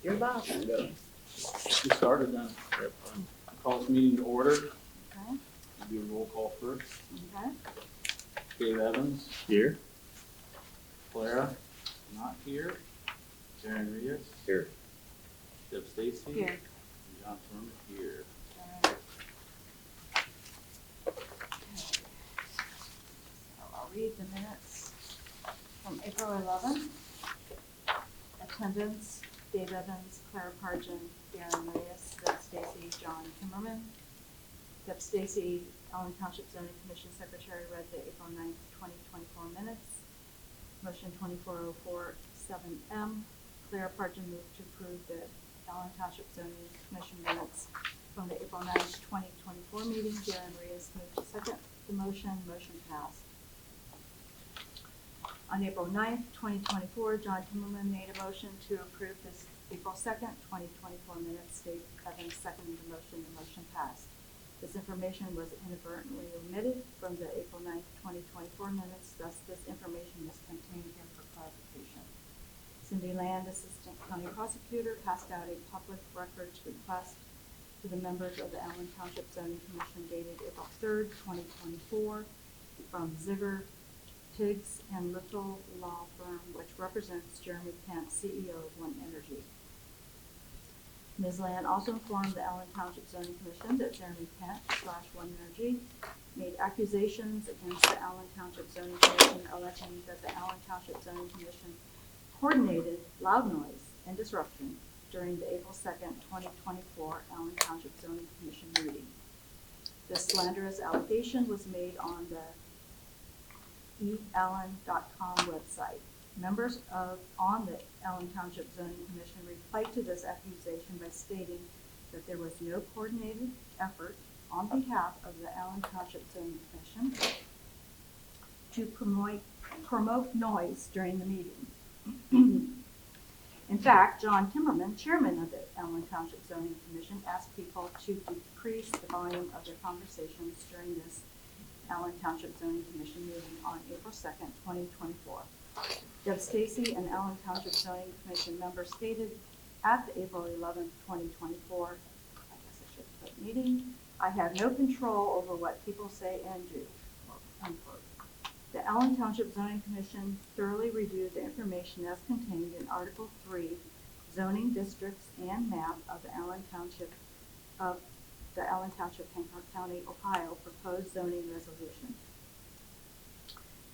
You're the boss. Get started then. Call this meeting to order. Okay, Do a roll call first. okay. Dave Evans. Here. Clara, not here. Darren Rios. Here. Deb Stacy. Here. And John Thurman here. Alright. Okay. So I'll read the minutes from April 11th. Attendance, Dave Evans, Clara Parkin, Darren Reyes, Deb Stacy, John Kimmerman. Deb Stacy, Allen Township Zoning Commission Secretary, read the April 9th, 2024 minutes. Motion 24047M. Clara Parkin moved to approve the Allen Township Zoning Commission minutes from the April 9th, 2024 meeting. Darren Reyes moved to second the motion. Motion passed. On April 9th, 2024, John Kimmelman made a motion to approve this April 2nd, 2024 minutes. Dave Evans seconded the motion. The motion passed. This information was inadvertently omitted from the April 9th, 2024 minutes, thus this information is contained here for clarification. Cindy Land, Assistant County Prosecutor, passed out a public records request to the members of the Allen Township Zoning Commission dated April 3rd, 2024, from Ziegler, Tiggs and Little Law Firm, which represents Jeremy Pence, CEO of One Energy. Ms. Land also informed the Allen Township Zoning Commission that Jeremy Pence / One Energy made accusations against the Allen Township Zoning Commission, alleging that the Allen Township Zoning Commission coordinated loud noise and disruption during the April 2nd, 2024 Allen Township Zoning Commission meeting. This slanderous allegation was made on the eallen.com website. Members on the Allen Township Zoning Commission replied to this accusation by stating that there was no coordinated effort on behalf of the Allen Township Zoning Commission to promote noise during the meeting. In fact, John Kimmerman, chairman of the Allen Township Zoning Commission, asked people to decrease the volume of their conversations during this Allen Township Zoning Commission meeting on April 2nd, 2024. Deb Stacy, an Allen Township Zoning Commission member, stated at the April 11th, 2024, I guess I should put meeting, I have no control over what people say and do, unquote. The Allen Township Zoning Commission thoroughly reviewed the information as contained in Article 3, Zoning Districts and Map of the Allen Township, Hancock County, Ohio, proposed zoning resolution.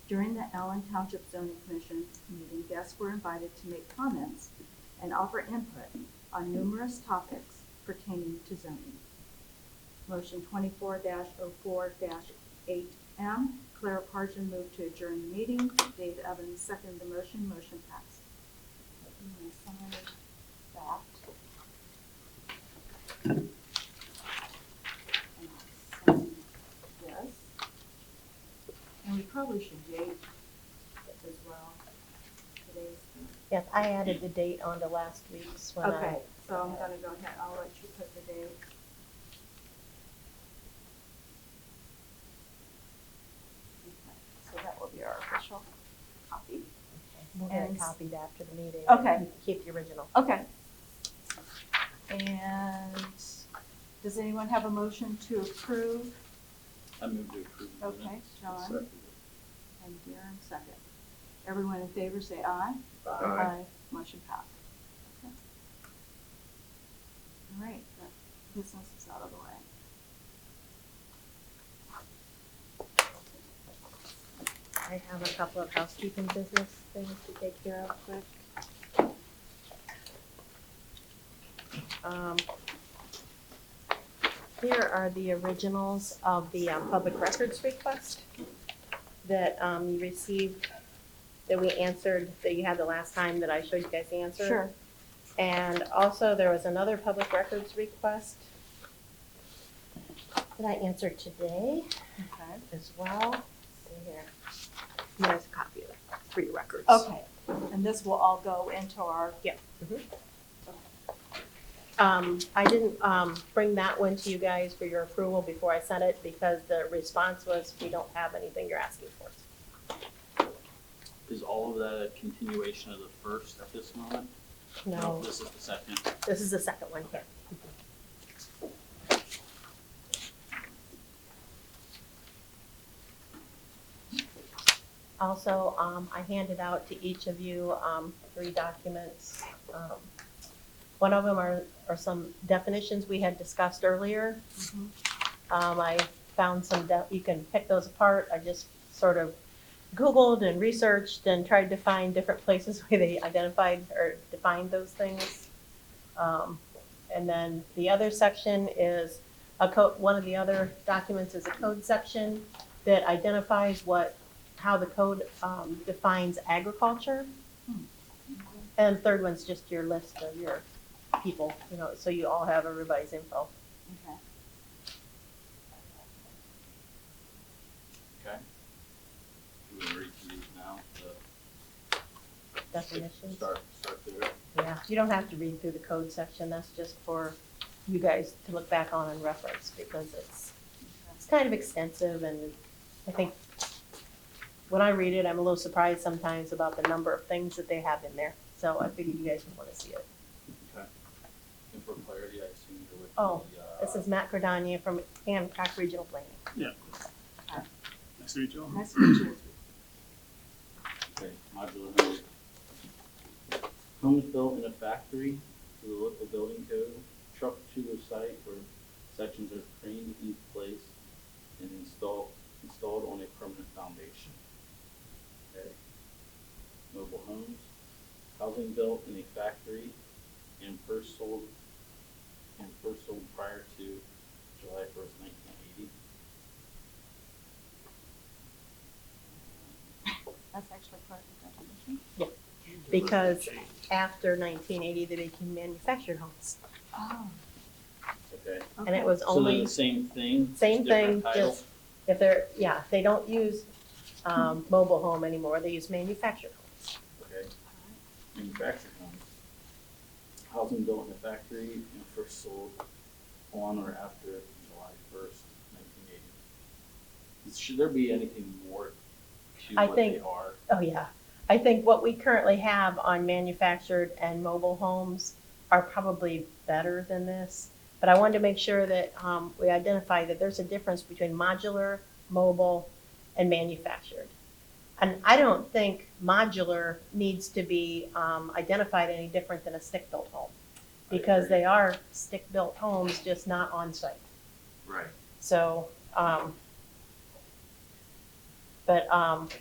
During the Allen Township Zoning Commission meeting, guests were invited to make comments and offer input on numerous topics pertaining to zoning. Motion 24-04-8M. Clara Parkin moved to adjourn the meeting. Dave Evans seconded the motion. Motion passed. I'm going to sign that. And I'll sign this. And we probably should date it as well. Today's Yes, I added the date onto last week's when okay, so I'm gonna go ahead, I'll let you put the date. Okay, so that will be our official copy. we'll get it and- copied after the meeting. Okay. You keep the original. Okay. And does anyone have a motion to approve? I move to approve the Okay, minutes. John. Second. And Darren second. Everyone in favor say aye. Aye. Motion passed. Okay. All right, that business is out of the way. I have a couple of housekeeping business things to take care of quick. Here are the originals of the public records request that you received, that we answered, that you had the last time that I showed you guys the answer. Sure. And also there was another public records request that I answered today Okay. as well. See here. There's a copy of it for your records. Okay, and this will all go into our. Yep. I didn't bring that one to you guys for your approval before I sent it because the response was, we don't have anything you're asking for. Is all of that a continuation of the first at this moment? No, This is the second. this is the second one, yeah. Also, I handed out to each of you, 3 documents. One of them are some definitions we had discussed earlier. Mhm. I found some, you can pick those apart. I just sort of Googled and researched and tried to find different places where they identified or defined those things. And then the other section is one of the other documents is a code section that identifies how the code defines agriculture. And the third one's just your list of your people, so you all have everybody's info. Okay. Okay. Do we read through these now? Definitions. Start there. Yeah, you don't have to read through the code section, that's just for you guys to look back on and reference, because it's kind of extensive, and I think when I read it, I'm a little surprised sometimes about the number of things that they have in there, so I figured you guys would want to see it. Okay. And for clarity, I assume you're with Oh, the, This is Matt Cordania from Hancock Regional Planning. Yeah. Nice to meet you all. Nice to meet you. okay, modular home. Homes built in a factory to the local building code, trucked to a site where sections are craned into place and installed on a permanent foundation. Okay. Mobile homes, housing built in a factory and first sold prior to July 1st, 1980. That's actually part of the definition. Yeah, because after 1980, they became manufactured homes. Oh. Okay. And it was So they're only, the same thing? same just thing, different title? just if they don't use mobile home anymore, they use manufactured homes. Okay. Manufactured homes. Housing built in a factory and first sold on or after July 1st, 1980. Should there be anything more to I what think- they are? Oh, yeah. I think what we currently have on manufactured and mobile homes are probably better than this. But I wanted to make sure that we identify that there's a difference between modular, mobile, and manufactured. And I don't think modular needs to be identified any different than a stick-built home, because they are stick-built homes, just not on-site. Right. So, but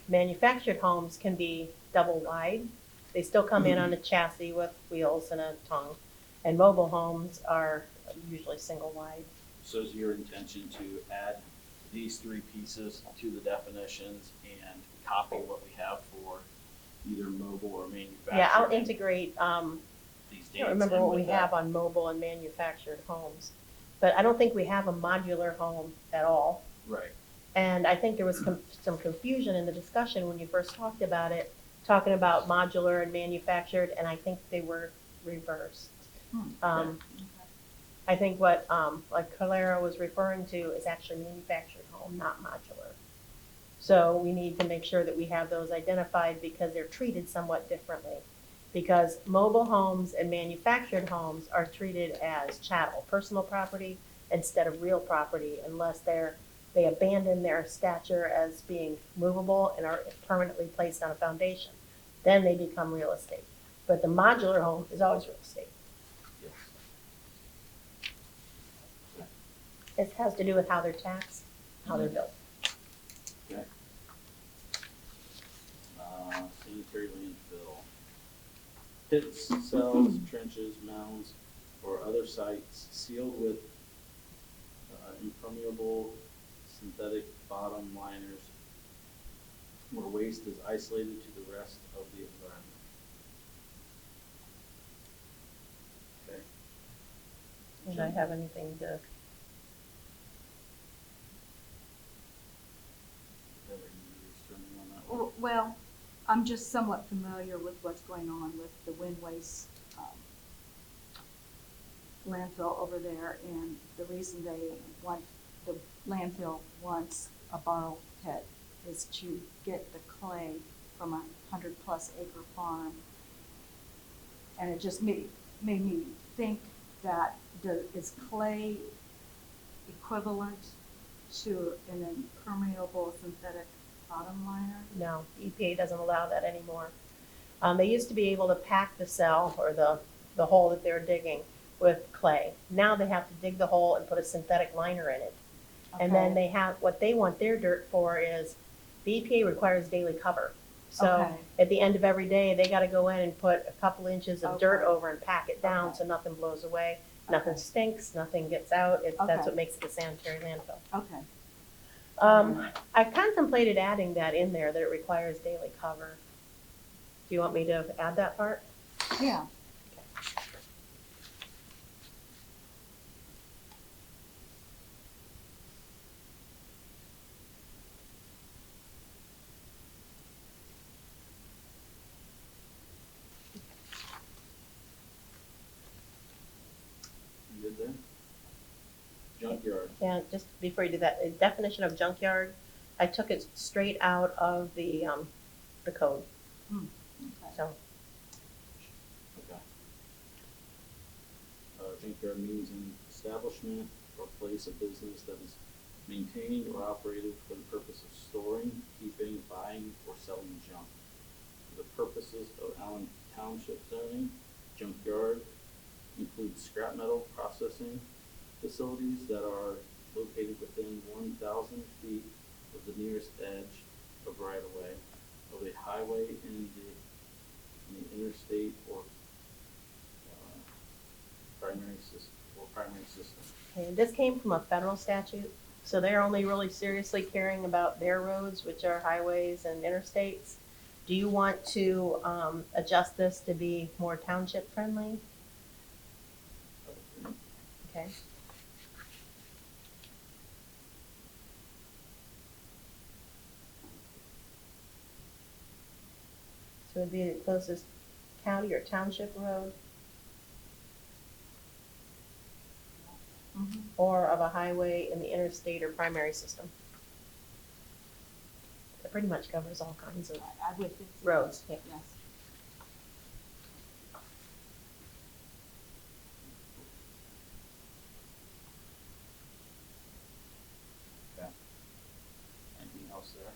manufactured homes can be double wide. They still come in on a chassis with wheels and a tongue. And mobile homes are usually single wide. So is your intention to add these 3 pieces to the definitions and copy what we have for either mobile or manufactured? Yeah, I'll integrate, These I dates can't remember in what with we that. have on mobile and manufactured homes. But I don't think we have a modular home at all. Right. And I think there was some confusion in the discussion when you first talked about it, talking about modular and manufactured, and I think they were reversed. Okay. I think what, like Calera was referring to is actually manufactured home, not modular. So we need to make sure that we have those identified because they're treated somewhat differently. Because mobile homes and manufactured homes are treated as chattel, personal property, instead of real property, unless they abandon their stature as being movable and are permanently placed on a foundation. Then they become real estate. But the modular home is always real estate. Yes. It has to do with how they're taxed, how they're built. Okay. Sanitary landfill. Pits, cells, trenches, mounds, or other sites sealed with impermeable synthetic bottom liners where waste is isolated to the rest of the environment. Okay. Did I have anything to, Heather, you turning on that one? Well, I'm just somewhat familiar with what's going on with the wind waste landfill over there, and the reason the landfill wants a borrow pit is to get the clay from a 100+ acre farm And it just made me think that is clay equivalent to an impermeable synthetic bottom liner? No, EPA doesn't allow that anymore. They used to be able to pack the cell or the hole that they're digging with clay. Now they have to dig the hole and put a synthetic liner in it. And then Okay. they have, what they want their dirt for is, the EPA requires daily cover. So Okay. at the end of every day, they gotta go in and put a couple inches of dirt Okay. over and pack it down Okay. so nothing blows away, nothing Okay. stinks, nothing gets out. That's Okay. what makes it a sanitary landfill. Okay. I contemplated adding that in there, that it requires daily cover. Do you want me to add that part? Yeah. You good there? Junkyard. Yeah, just before you do that, the definition of junkyard, I took it straight out of the code, Hmm. Okay. so. Okay. Junkyard means an establishment or place of business that is maintained or operated for the purpose of storing, keeping, buying, or selling junk. For the purposes of Allen Township zoning, junkyard includes scrap metal processing facilities that are located within 1,000 feet of the nearest edge of right-of-way of a highway in the interstate or primary system. And this came from a federal statute, so they're only really seriously caring about their roads, which are highways and interstates. Do you want to adjust this to be more township friendly? Okay. So it'd be the closest county or township road, Mhm. or of a highway in the interstate or primary system. It pretty much covers all kinds of I would think so. roads, yeah. Yes. Okay. Anything else there?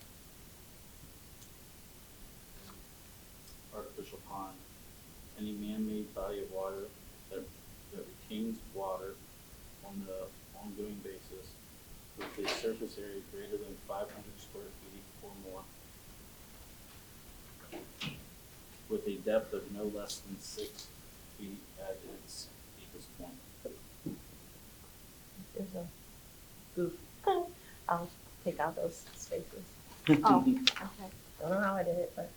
Artificial pond. Any man-made body of water that retains water on the ongoing basis with a surface area greater than 500 square feet or more, with a depth of no less than 6 feet at its deepest point. There's a goof. I'll take out those spaces. Oh, okay. Don't know how I did it, but.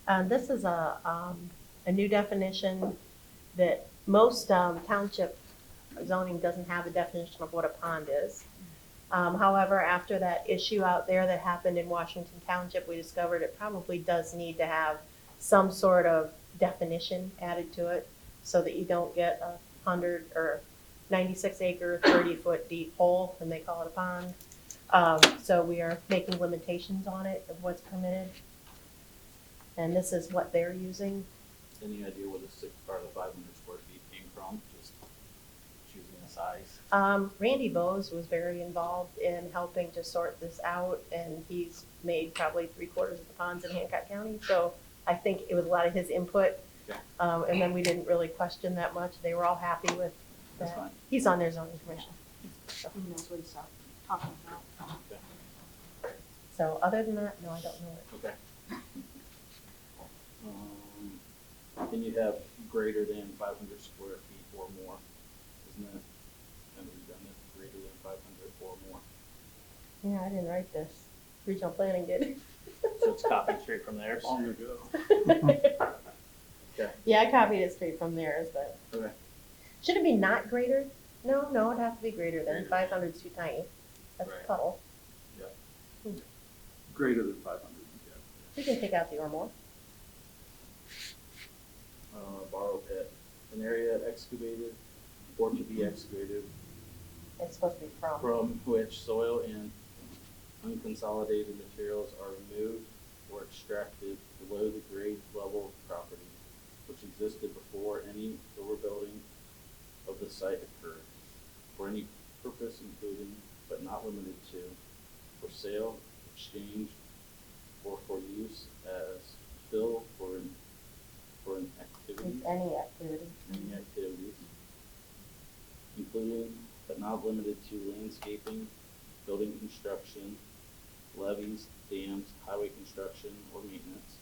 Yeah. This is a new definition that most township zoning doesn't have a definition of what a pond is. However, after that issue out there that happened in Washington Township, we discovered it probably does need to have some sort of definition added to it so that you don't get a 100 or 96 acre, 30-foot deep hole, and they call it a pond. So we are making limitations on it of what's permitted. And this is what they're using. Any idea where the 500 square feet came from? Just choosing a size? Randy Bose was very involved in helping to sort this out, and he's made probably 3/4 of the ponds in Hancock County. So I think it was a lot of his input. Okay. And then we didn't really question that much. They were all happy with That's that. fine. He's on their zoning commission. So, He knows what he's talking about. Okay. so other than that, no, I don't know it. Okay. Can you have greater than 500 square feet or more? Isn't that kind of redundant? Greater than 500 or more. Yeah, I didn't write this. Regional planning did. So it's copied straight from theirs? Long ago. Okay. Yeah, I copied it straight from theirs, but Okay. should it be not greater? No, it'd have to be greater than. Greater. 500 is too tiny. That's Right. a puddle. Yeah. Greater than 500, yeah. We can take out the or more. Borrow pit. An area excavated or to be excavated It's supposed to be from. from which soil and unconsolidated materials are removed or extracted below the grade level of property which existed before any overbuilding of the site occurred, for any purpose including, but not limited to, for sale, exchange, or for use as fill for an activity, Any activity. any activities, including but not limited to landscaping, building construction, levees, dams, highway construction or maintenance,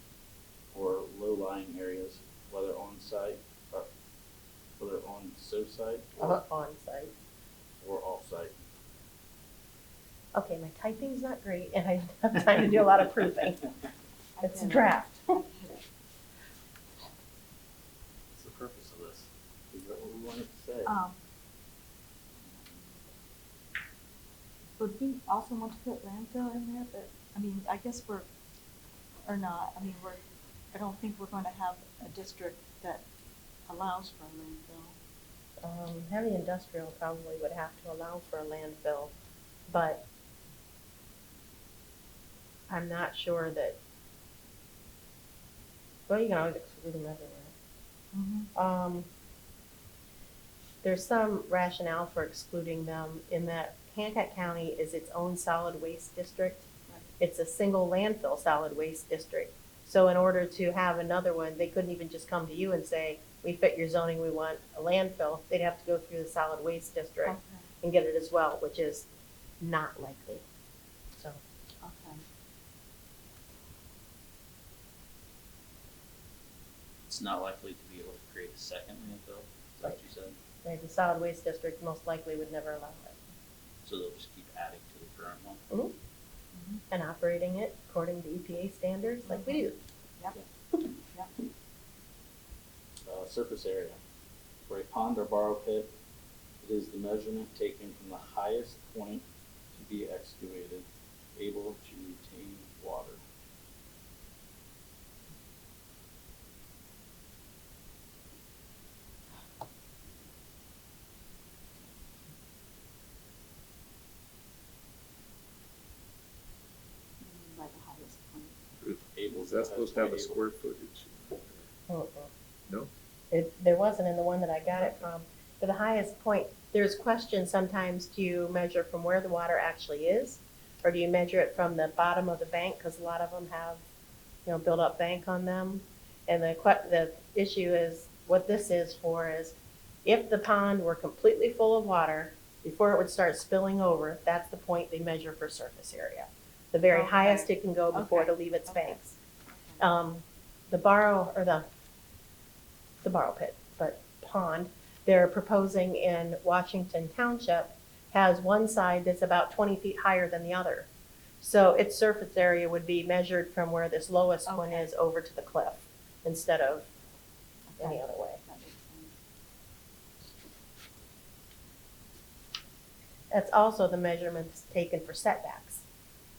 or low-lying areas, whether on-site, or whether on so-site On site. or off-site. Okay, my typing's not great and I don't have time to do a lot of proofing. I It's a get it. draft. I get it. What's the purpose of this? Is that what we wanted to say? Would we also want to put landfill in there, but, I mean, I guess we're, or not, I mean, I don't think we're going to have a district that allows for a landfill. Heavy industrial probably would have to allow for a landfill, but I'm not sure that, well, you can always exclude them everywhere. There's some rationale for excluding them in that Hancock County is its own solid waste district. Right. It's a single landfill solid waste district. So in order to have another one, they couldn't even just come to you and say, we fit your zoning, we want a landfill. They'd have to go through the solid waste district Okay, and get it as well, which is not likely. So, okay. It's not likely to be able to create a second landfill, is that what you said? the solid waste district most likely would never allow it. So they'll just keep adding to the current one? Mhm. And operating it according to EPA standards like we do. Yep, yep. Surface area. For a pond or borrow pit, it is the measurement taken from the highest point to be excavated, able to retain water. By the highest point. Able Is that supposed to have a able. square footage? Uh-uh. No? There wasn't in the one that I got it from. For the highest point, there's questions sometimes, do you measure from where the water actually is? Or do you measure it from the bottom of the bank? Because a lot of them have, built up bank on them. And the issue is, what this is for is, if the pond were completely full of water, before it would start spilling over, that's the point they measure for surface area. The very Okay. highest it can go before Okay. it'll leave its Okay. banks. Okay. The borrow pit, but pond, they're proposing in Washington Township has one side that's about 20 feet higher than the other. So its surface area would be measured from where this lowest one Okay. is over to the cliff instead of any Okay. other way. That makes sense. That's also the measurements taken for setbacks.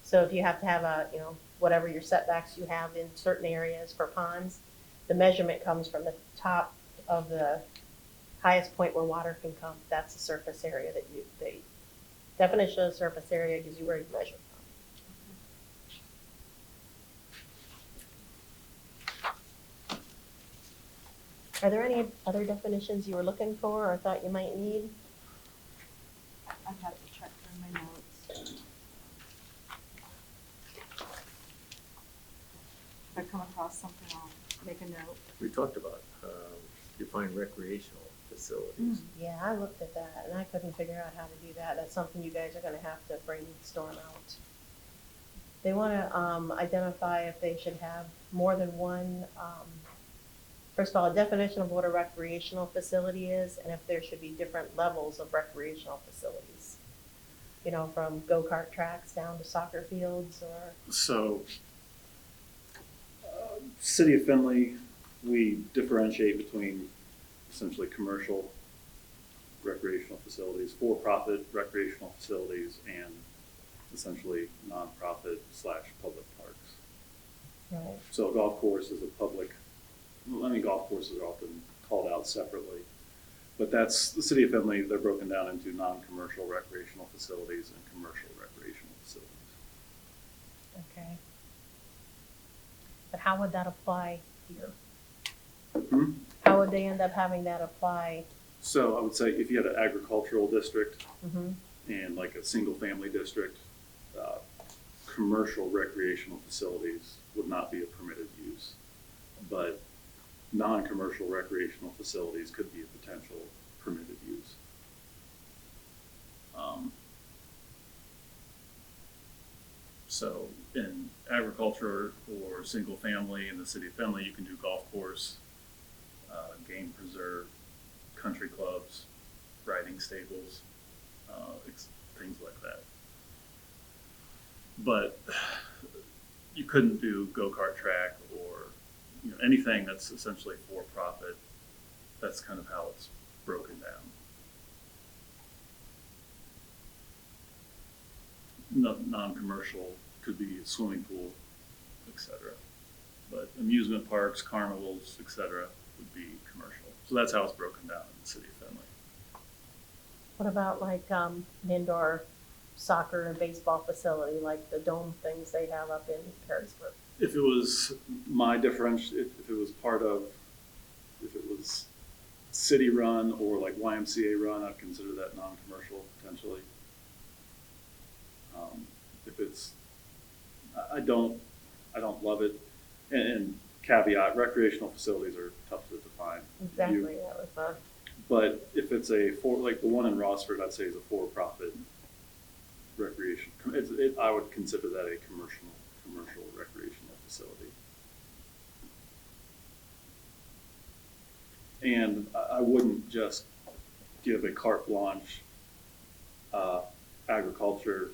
So if you have to have whatever your setbacks you have in certain areas for ponds, the measurement comes from the top of the highest point where water can come. That's the surface area that the definition of surface area gives you where you measure from. Are there any other definitions you were looking for or thought you might need? I've had to check through my notes. If I come across something, I'll make a note. We talked about define recreational facilities. Yeah, I looked at that and I couldn't figure out how to do that. That's something you guys are gonna have to brainstorm out. They wanna, identify if they should have more than one, first of all, a definition of what a recreational facility is and if there should be different levels of recreational facilities. From go-kart tracks down to soccer fields or, So, City of Findlay, we differentiate between essentially commercial recreational facilities, for-profit recreational facilities, and essentially nonprofit / public parks. right, So a golf course is a public, golf courses are often called out separately. But that's, the City of Findlay, they're broken down into non-commercial recreational facilities and commercial recreational facilities. okay. But how would that apply here? Hmm? How would they end up having that apply? So I would say if you had an agricultural district Mhm. and like a single-family district, commercial recreational facilities would not be a permitted use. But non-commercial recreational facilities could be a potential permitted use. So in agriculture or single family in the city of Findlay, you can do golf course, game preserve, country clubs, riding stables, things like that. But you couldn't do go-kart track or anything that's essentially for profit. That's kind of how it's broken down. Non-commercial could be a swimming pool, etc. But amusement parks, carnivals, etc. would be commercial. So that's how it's broken down in the city of Findlay. What about like an indoor soccer and baseball facility, like the dome things they have up in Harrisburg? If it was my differential, if it was part of, if it was city run or like YMCA run, I'd consider that non-commercial potentially. If it's, I don't love it. And caveat, recreational facilities are tough to define. Exactly, that was But if it's like the one in Rossford, I'd say is a for-profit recreation. I would consider that a commercial recreational facility. And I wouldn't just give a carte blanche agriculture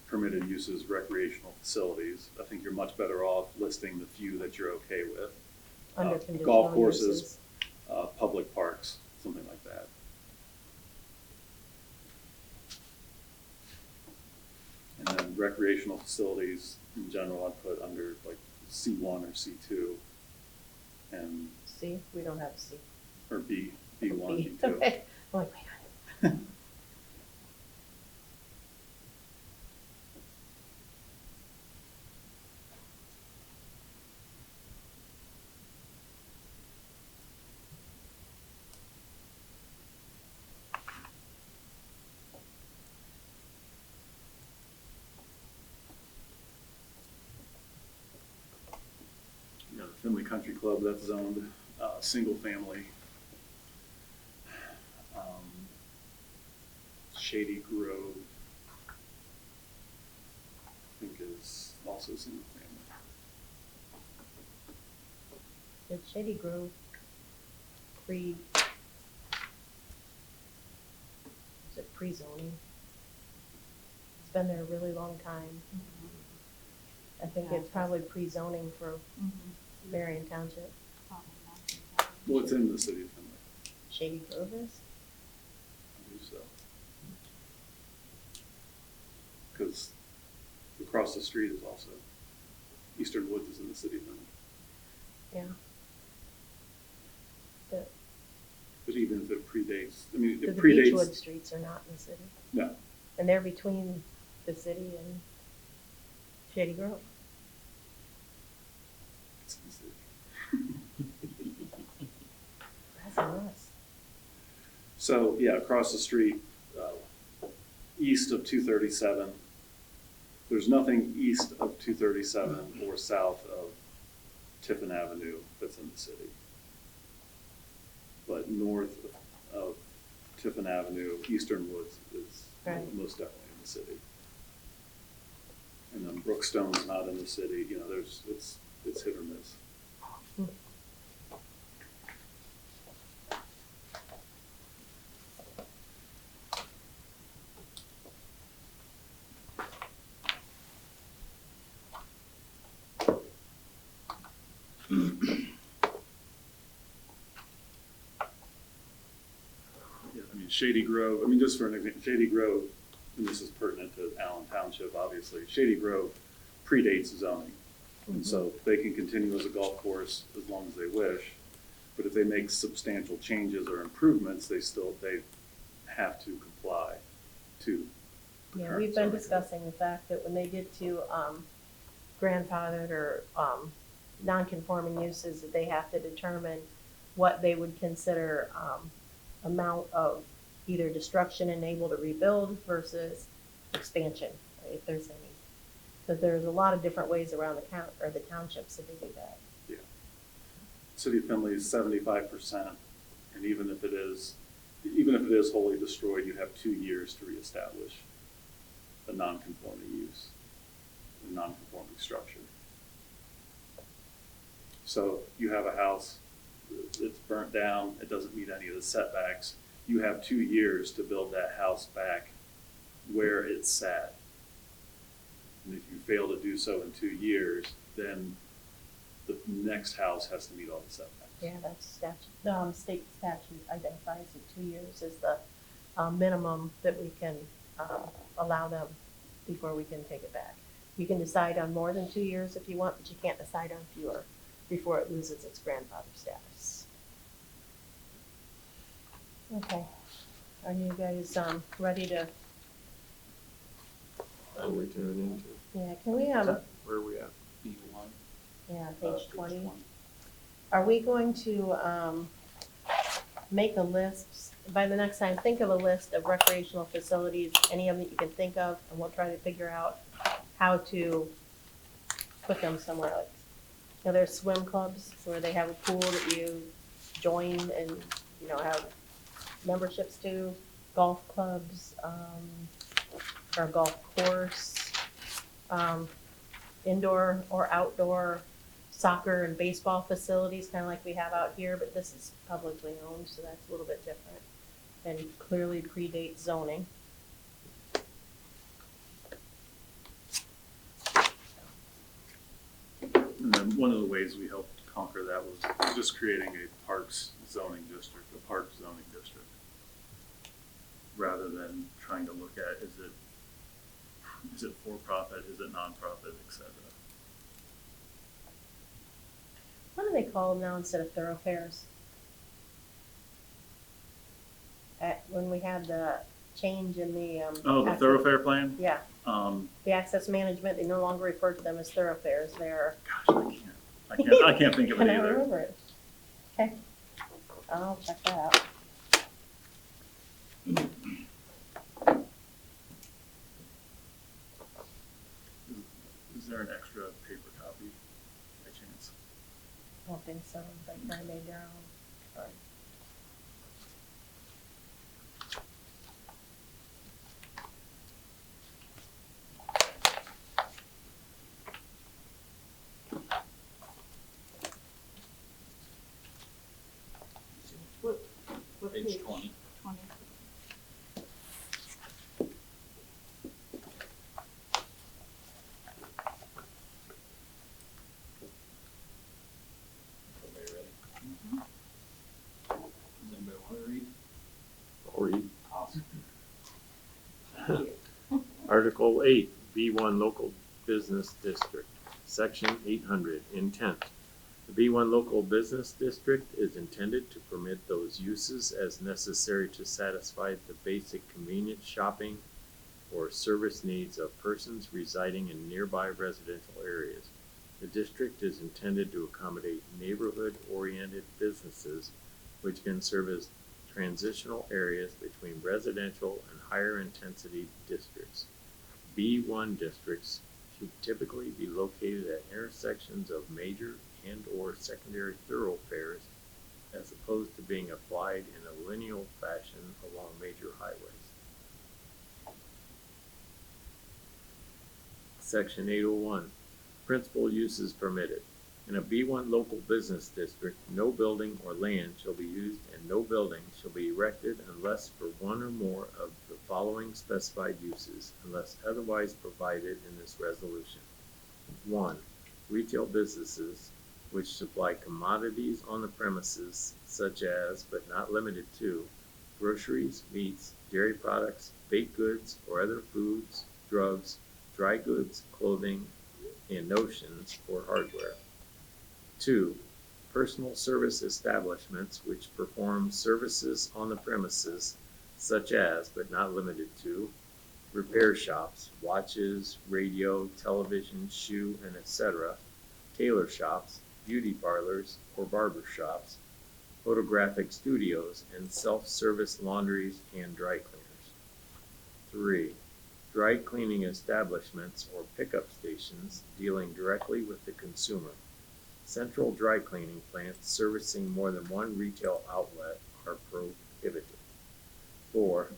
permitted uses recreational facilities. I think you're much better off listing the few that you're okay with. under conditional Golf courses, uses. public parks, something like that. And then recreational facilities in general, I'd put under like C1 or C2 and, C, we don't have C. or B1, B. B2. Okay. I'm like, wait a minute. You know, the Findlay Country Club, that's zoned single family. Shady Grove, I think is also single family. Did Shady Grove is it pre-zoning? It's been there a really long time. I think Yeah. it's probably pre-zoning for Mhm. Marion Township. Well, it's in the city of Findlay, Shady Grove is? I believe so. Because across the street is also, Eastern Woods is in the city of Findlay. Yeah. The, But even if it predates, I mean, the it predates. Beechwood streets are not in the city. No, And they're between the city and Shady Grove. it's in the city. That's a mess. So, yeah, across the street, east of 237, there's nothing east of 237 or south of Tiffin Avenue that's in the city. But north of Tiffin Avenue, Eastern Woods is Right. most definitely in the city. And then Brookstone's not in the city, it's hit or miss. Yeah, I mean, Shady Grove, just for an example, Shady Grove, and this is pertinent to Allen Township, obviously, Shady Grove predates zoning. And so they can continue as a golf course as long as they wish, but if they make substantial changes or improvements, they have to comply to the Yeah, current we've been zoning. discussing the fact that when they get to grandfathered or non-conforming uses, that they have to determine what they would consider, amount of either destruction enabled or rebuild versus expansion, right, if there's any. Because there's a lot of different ways around the count, or the townships that they do that. Yeah. City of Findlay is 75%, and even if it is wholly destroyed, you have 2 years to reestablish a non-conforming use, a non-conforming structure. So you have a house that's burnt down, it doesn't meet any of the setbacks. You have 2 years to build that house back where it's sat. And if you fail to do so in 2 years, then the next house has to meet all the setbacks. Yeah, that's statute, state statute identifies that 2 years is the, minimum that we can, allow them before we can take it back. You can decide on more than 2 years if you want, but you can't decide on fewer before it loses its grandfather status. Okay, are you guys, ready to, What are we tuning into? yeah, can we, Where are we at? B1. yeah, page 20. 20. Are we going to, make a list, by the next time, think of a list of recreational facilities, any of them that you can think of, and we'll try to figure out how to put them somewhere. Like, you know, there's swim clubs where they have a pool that you join and, you know, have memberships to, golf clubs, or golf course, indoor or outdoor soccer and baseball facilities, kind of like we have out here, but this is publicly owned, so that's a little bit different and clearly predates zoning. And then one of the ways we helped conquer that was just creating a parks zoning district, a park zoning district. Rather than trying to look at, is it for profit, is it nonprofit, et cetera. What do they call them now instead of thoroughfares? When we had the change in the, Oh, the access- thoroughfare plan? Yeah, Um, the access management, they no longer refer to them as thoroughfares, they're. gosh, I can't think of it Can I either. remember it? Okay, I'll check that out. Is there an extra paper copy by chance? I don't think so, like I made their own. Sorry. What Page 20. 20. Everybody ready? Does anybody want to read? Or you- Awesome. Article 8, B1 Local Business District, Section 800, Intent. The B1 Local Business District is intended to permit those uses as necessary to satisfy the basic convenience shopping or service needs of persons residing in nearby residential areas. The district is intended to accommodate neighborhood-oriented businesses which can serve as transitional areas between residential and higher intensity districts. B1 districts should typically be located at intersections of major and/or secondary thoroughfares as opposed to being applied in a lineal fashion along major highways. Section 801, principal uses permitted. In a B1 local business district, no building or land shall be used and no building shall be erected unless for one or more of the following specified uses, unless otherwise provided in this resolution. 1. Retail businesses which supply commodities on the premises such as, but not limited to, groceries, meats, dairy products, baked goods, or other foods, drugs, dry goods, clothing, and notions or hardware. 2. Personal service establishments which perform services on the premises such as, but not limited to, repair shops, watches, radio, television, shoe, and etc., tailor shops, beauty parlors or barber shops, photographic studios, and self-service laundries and dry cleaners. 3. Dry cleaning establishments or pickup stations dealing directly with the consumer. Central dry cleaning plants servicing more than one retail outlet are prohibited. 4.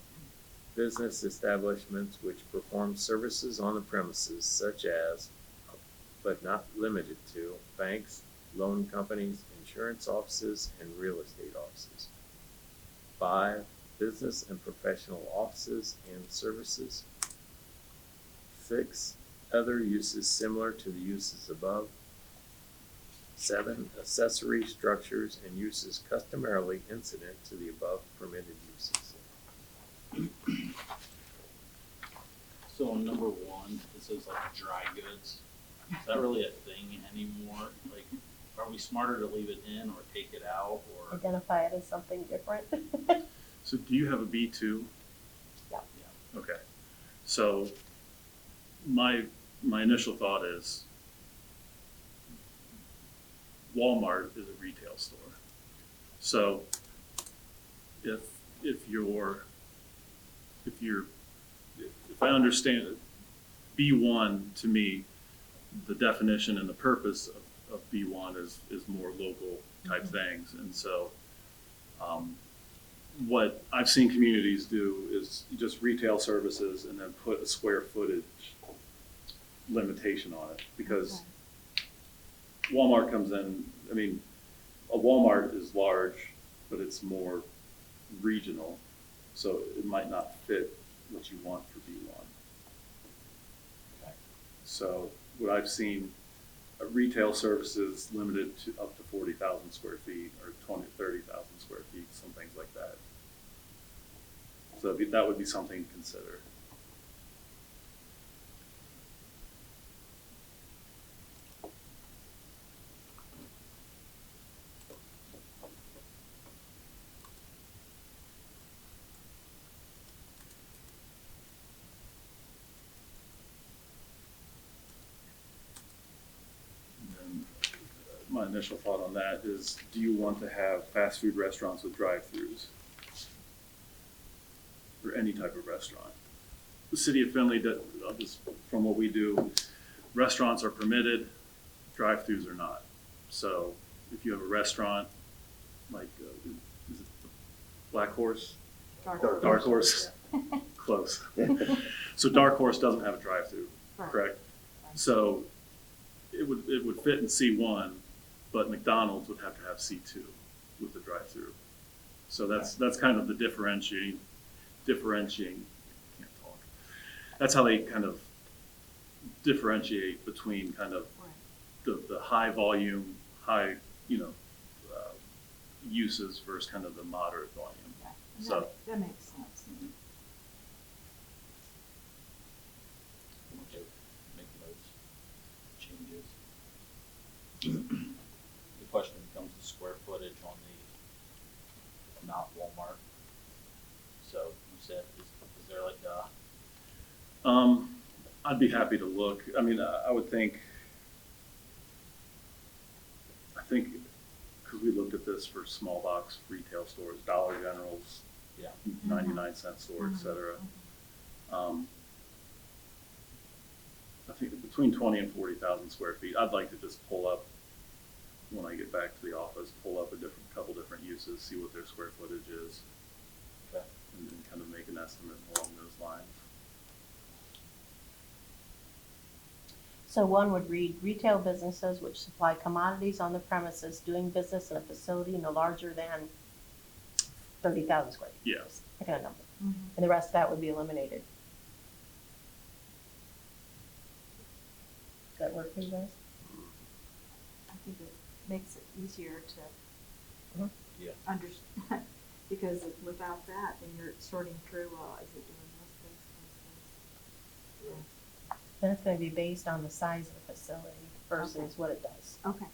Business establishments which perform services on the premises such as, but not limited to, banks, loan companies, insurance offices, and real estate offices. 5. Business and professional offices and services. 6. Other uses similar to the uses above. 7. Accessory structures and uses customarily incident to the above permitted uses. So on number 1, it says like dry goods. Is that really a thing anymore? Like, are we smarter to leave it in or take it out or? Identify it as something different. So do you have a B2? Yeah. Yeah. Okay. So my initial thought is Walmart is a retail store. So if I understand it, B1 to me, the definition and the purpose of B1 is more local type things. And so what I've seen communities do is just retail services and then put a square footage limitation on it, because Walmart comes in, I mean, a Walmart is large, but it's more regional, so it might not fit what you want for B1. Okay. So what I've seen, retail services limited to up to 40,000 square feet or 30,000 square feet, some things like that. So that would be something to consider. My initial thought on that is, do you want to have fast food restaurants with drive-throughs? Or any type of restaurant? The city of Findlay, just from what we do, restaurants are permitted, drive-throughs are not. So if you have a restaurant, like, is it the Black Horse? Dark Horse? Close. So Dark Horse doesn't have a drive-through, Right. correct? So it would fit in C1, but McDonald's would have to have C2 with the drive-through. So that's kind of the differentiating, can't talk. That's how they kind of differentiate between kind of the high volume, high, uses versus kind of the moderate volume. So That makes sense. Okay, make those changes. The question becomes the square footage on the, not Walmart. So you said, is there like a? I'd be happy to look. I mean, I would think, because we looked at this for small box retail stores, Dollar Generals, Yeah. 99-cent store, et cetera. I think between 20 and 40,000 square feet. I'd like to just pull up, when I get back to the office, pull up couple different uses, see what their square footage is, Okay. and kind of make an estimate along those lines. So 1 would read, retail businesses which supply commodities on the premises doing business in a facility no larger than 30,000 square feet. Yeah. Just pick a number. Mhm. And the rest of that would be eliminated. Does that work for you guys? I think it makes it easier to Yeah. understand, because without that, then you're sorting through, well, is it doing this? Then it's gonna be based on the size of the facility versus what it does. Okay.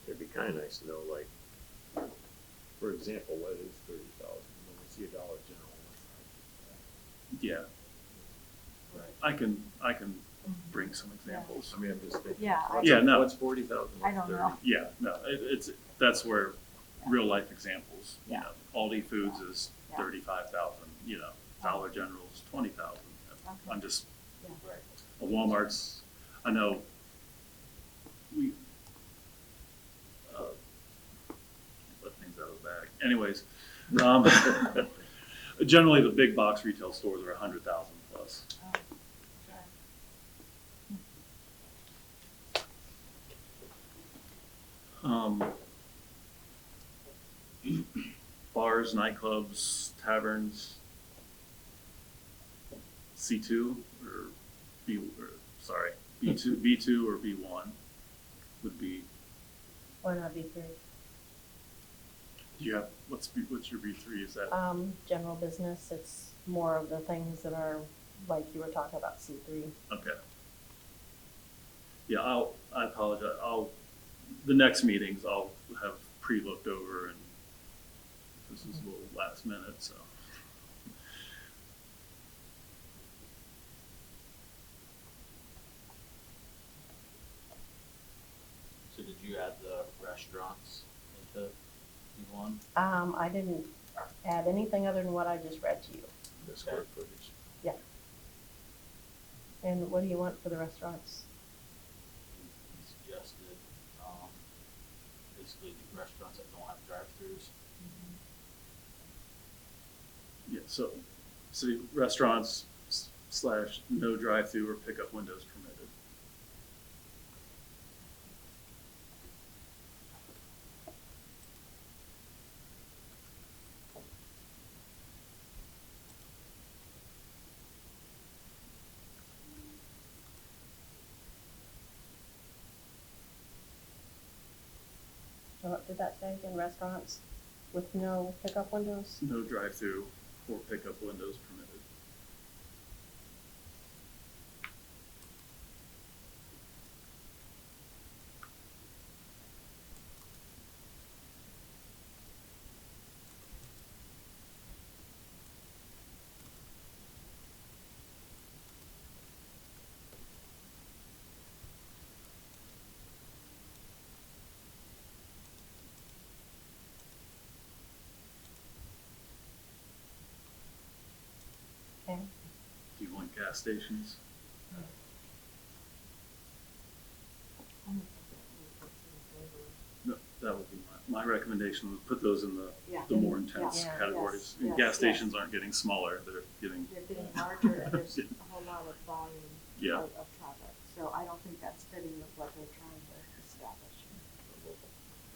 It'd be kind of nice to know, like, for example, what is 30,000? When we see a Dollar General, Yeah. Right. I can bring some examples. I mean, I'm just thinking. Yeah, I- Yeah, no. What's 40,000? I don't know. Yeah, no, that's where real life examples, you Yeah. know, Aldi Foods is Yeah. 35,000, you know, Dollar General is 20,000. Okay. I'm just, Yeah. Walmart's, I know, we, let things out of the bag. Anyways, generally the big box retail stores are 100,000 plus. Oh, sure. Bars, nightclubs, taverns, C2 or B2 or B1 would be, Why not B3? do you have, what's your B3, is that? General business, it's more of the things that are, like you were talking about, C3. Okay. Yeah, I apologize, the next meetings I'll have pre-looked over, and this is a little last minute, so. So did you add the restaurants into B1? I didn't add anything other than what I just read to you. The square footage. Yeah. And what do you want for the restaurants? You suggested, basically the restaurants that don't have drive-throughs. Yeah, so restaurants / no drive-through or pickup windows permitted. So what did that say again? Restaurants with no pickup windows? No drive-through or pickup windows permitted. Okay. Do you want gas stations? No, that would be my recommendation, would put those in Yeah. the more intense Yeah. categories. Yes, And yes, gas yes. stations aren't getting smaller, they're getting, They're getting larger and there's a whole lot of volume Yeah. of traffic. So I don't think that's fitting with what they're trying to establish.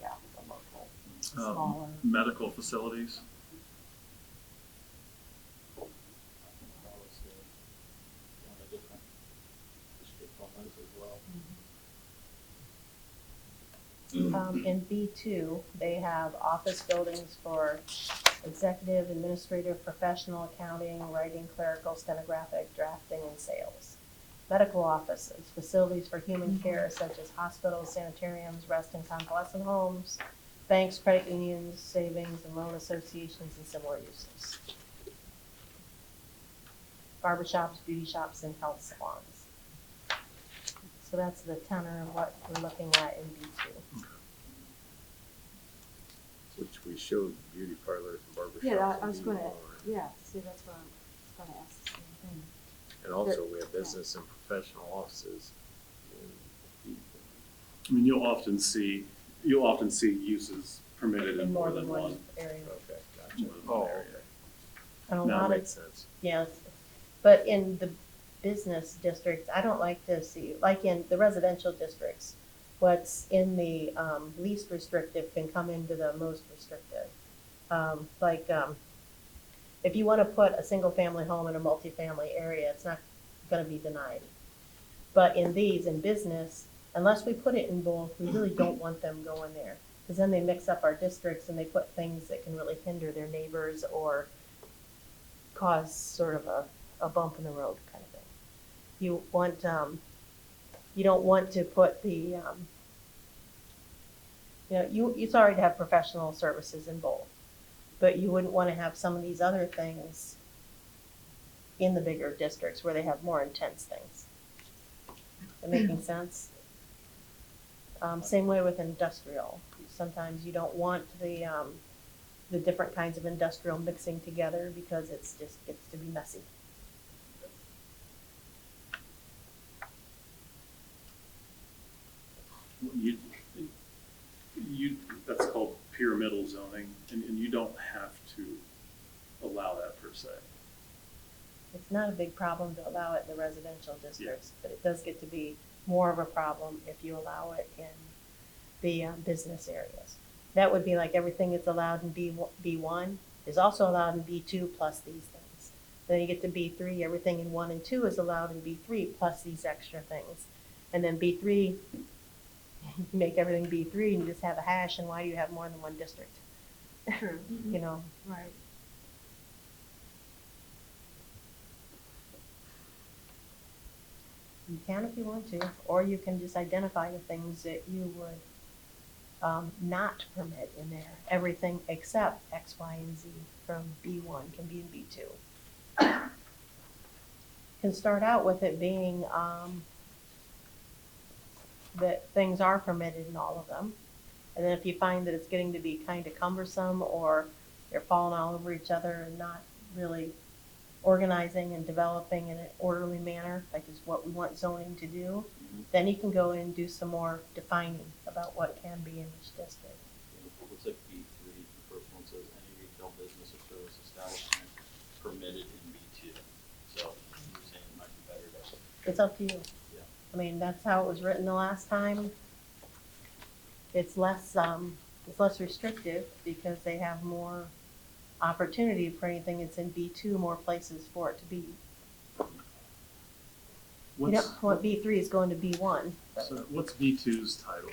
Yeah, the local, smaller. medical facilities. That was one of the different district on those as well. In B2, they have office buildings for executive, administrative, professional, accounting, writing, clerical, stenographic, drafting, and sales. Medical offices, facilities for human care such as hospitals, sanitariums, rest and convalescent homes, banks, credit unions, savings and loan associations, and similar uses. Barbershops, beauty shops, and health salons. So that's the tenor of what we're looking at in B2. Which we showed beauty parlors and barbershops. Yeah, I in was gonna, B1. yeah, see, that's what I was gonna ask the same thing. And also, we have business and professional offices. in I mean, you'll often see uses permitted in more than one. area. Okay, gotcha. More than Oh, one area. okay. And a No, lot That of, makes sense. yes, but in the business districts, I don't like to see, like in the residential districts, what's in the least restrictive can come into the most restrictive. If you want to put a single-family home in a multifamily area, it's not going to be denied. But in these, in business, unless we put it in both, we really don't want them going there. Because then they mix up our districts and they put things that can really hinder their neighbors or cause sort of a bump in the road kind of thing. You want, you don't want to put the, it's all right to have professional services in both, but you wouldn't want to have some of these other things in the bigger districts where they have more intense things. That making sense? Same way with industrial. Sometimes you don't want the different kinds of industrial mixing together because it's just gets to be messy. That's called pyramidal zoning, and you don't have to allow that per se. It's not a big problem to allow it in the residential districts, but it does get to be more of a problem if you allow it in the business areas. That would be like everything that's allowed in B1 is also allowed in B2 plus these things. Then you get to B3, everything in 1 and 2 is allowed in B3 plus these extra things. And then B3, you make everything B3 and you just have a hash, and why do you have more than one district? True. You know, Right. you can if you want to, or you can just identify the things that you would not permit in there. Everything except X, Y, and Z from B1 can be in B2. Can start out with it being that things are permitted in all of them. And then if you find that it's getting to be kind of cumbersome, or they're falling all over each other and not really organizing and developing in an orderly manner, like is what we want zoning to do, then you can go in and do some more defining about what can be in each district. Looks like B3, the first one says any retail business or service establishment permitted in B2. So you're saying it might be better to. It's up to you. Yeah. I mean, that's how it was written the last time. It's less restrictive because they have more opportunity for anything that's in B2, more places for it to be. You don't want B3 is going to B1. but- So what's B2's title?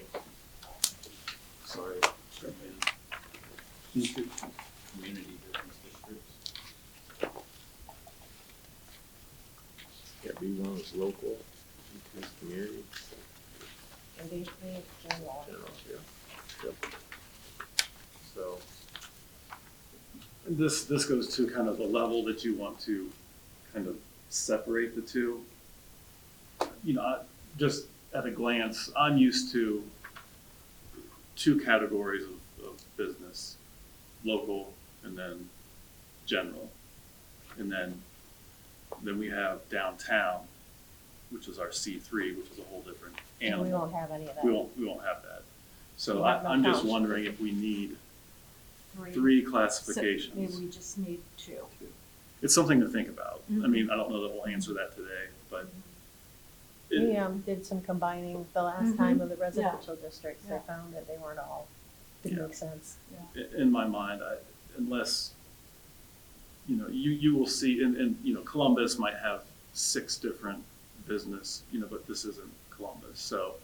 Sorry. Community business districts. Yeah, B1 is local, B2 is community, And B3 is general. general, yeah. Yep. So, This goes to kind of the level that you want to kind of separate the two. You know, just at a glance, I'm used to two categories of business, local and then general. And then we have downtown, which is our C3, which is a whole different And animal. we won't have any of that. We won't have that. So We have no I'm just township. wondering if we need Three. three So maybe classifications. we just need two. It's something to think about. I Mhm. mean, I don't know that we'll answer that today, but We it, did some combining the last Mhm. time of the residential districts. They Yeah. found that they weren't all, didn't Yeah. make sense. in my mind, unless, you know, you will see, and, you know, Columbus might have 6 different business, you know, but this isn't Columbus. So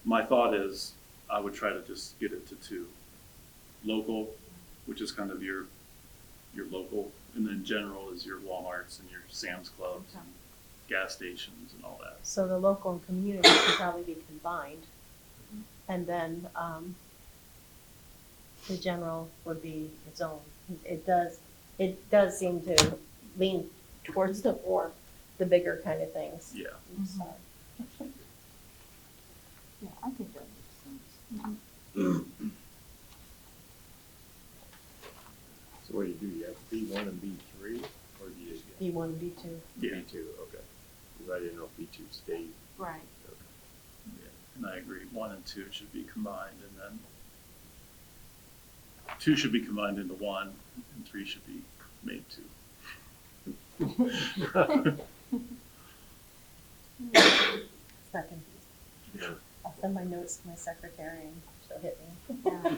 my thought is I would try to just get it to 2. Local, which is kind of your local, and then general is your Walmarts and your Sam's Clubs and gas stations and all that. So the local and community should probably be combined. And then the general would be its own. It does seem to lean towards the bigger kind of things. Yeah. So, Yeah, I think that makes sense. so what do? You have B1 and B3, or do you? B1 and B2. Yeah. B2, okay. Because I didn't know if B2 stayed. Right. Okay. Yeah, and I agree, 1 and 2 should be combined, and then 2 should be combined into 1, and 3 should be made 2. It's not confusing. Yeah. I'll send my notes to my secretary and she'll hit me. Yeah.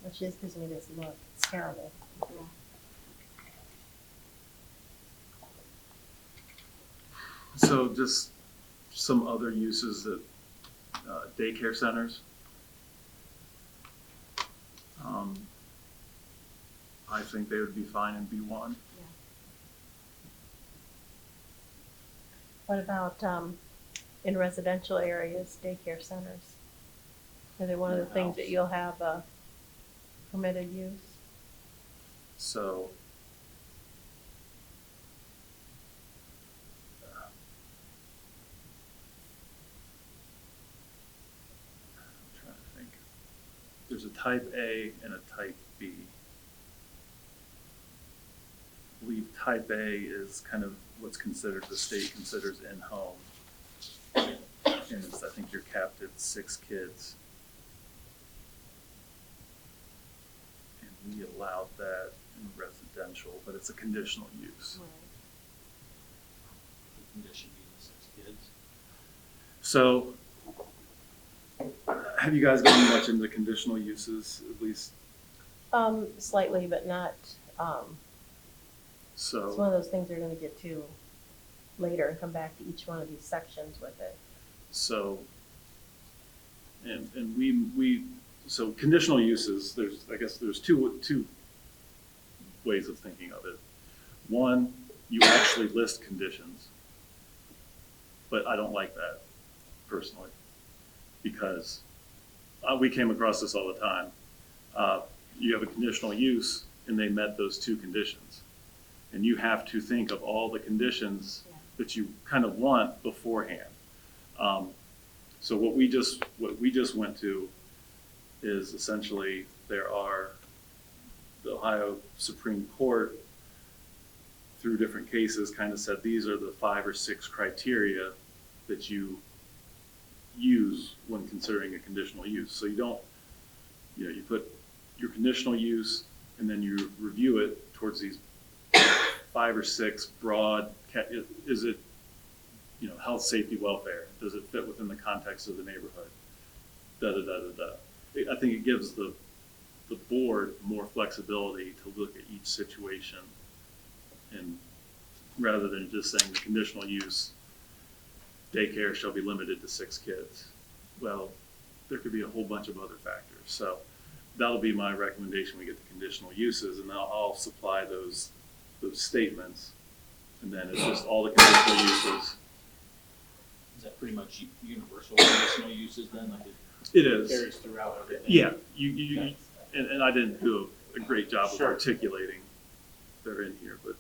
Well, she just gives me this look. It's terrible. Yeah. So just some other uses that, daycare centers. I think they would be fine in B1. What about in residential areas, daycare centers? Are they one of the things that you'll have permitted use? So there's a type A and a type B. I believe type A is kind of what's considered, the state considers in-home. And it's, I think you're capped at 6 kids. And we allowed that in residential, but it's a conditional use. Right. The condition being the 6 kids. So, have you guys gotten much into conditional uses, at least? Slightly, but not, it's one So, of those things they're gonna get to later and come back to each one of these sections with it. so, and so conditional uses, I guess there's two ways of thinking of it. One, you actually list conditions, but I don't like that personally, because we came across this all the time. You have a conditional use and they met those 2 conditions. And you have to think of all the conditions Yeah. that you kind of want beforehand. So what we just went to is essentially the Ohio Supreme Court, through different cases, kind of said these are the 5 or 6 criteria that you use when considering a conditional use. So you don't, you put your conditional use and then you review it towards these 5 or 6 broad, is it, health, safety, welfare? Does it fit within the context of the neighborhood? I think it gives the board more flexibility to look at each situation, and rather than just saying the conditional use, daycare shall be limited to 6 kids. Well, there could be a whole bunch of other factors. So that'll be my recommendation. We get the conditional uses, and I'll supply those statements, and then it's just all the conditional uses. Is that pretty much universal conditional uses then, like It is. carries throughout everything? Yeah, and I didn't do a great job of Sure. articulating they're in here, but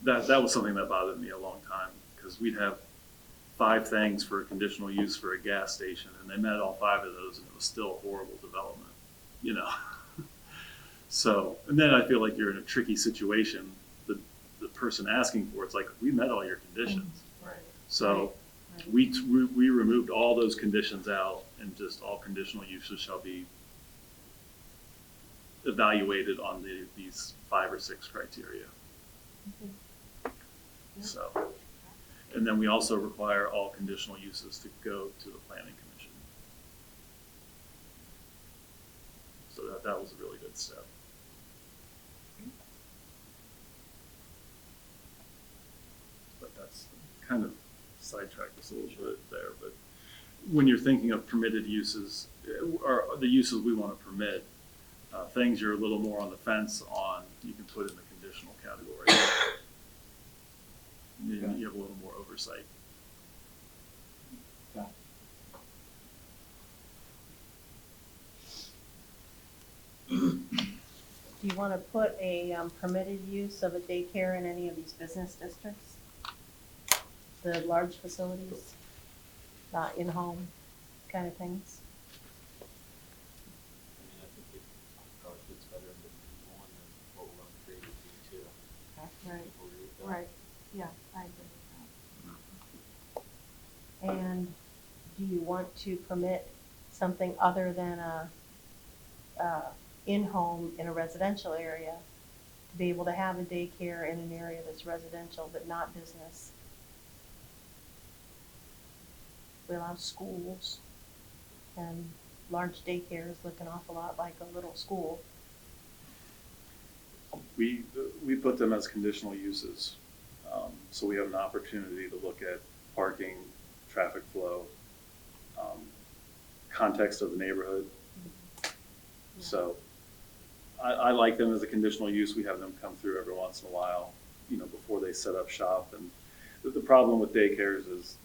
that was something that bothered me a long time, because we'd have 5 things for a conditional use for a gas station, and they met all 5 of those, and it was still a horrible development, So, and then I feel like you're in a tricky situation. The person asking for it's like, we met all your conditions. Right. So Right. we removed all those conditions out, and just all conditional uses shall be evaluated on these 5 or 6 criteria. So, and then we also require all conditional uses to go to the planning commission. So that was a really good step. But that's kind of sidetracked us a little bit there, but when you're thinking of permitted uses, or the uses we want to permit, things you're a little more on the fence on, you can put in the conditional category. You have a little more oversight. Okay. Do you wanna put a permitted use of a daycare in any of these business districts? The large facilities, not in-home kind of things? I think it probably fits better in the B1 than what we're going to create with B2. Right, People agree with that? right, yeah, I agree with that. And do you want to permit something other than a in-home in a residential area to be able to have a daycare in an area that's residential but not business? We allow schools, and large daycares look an awful lot like a little school. We put them as conditional uses. So we have an opportunity to look at parking, traffic flow, context of the neighborhood. So I like them as a conditional use. We have them come through every once in a while, before they set up shop. And the problem with daycares is,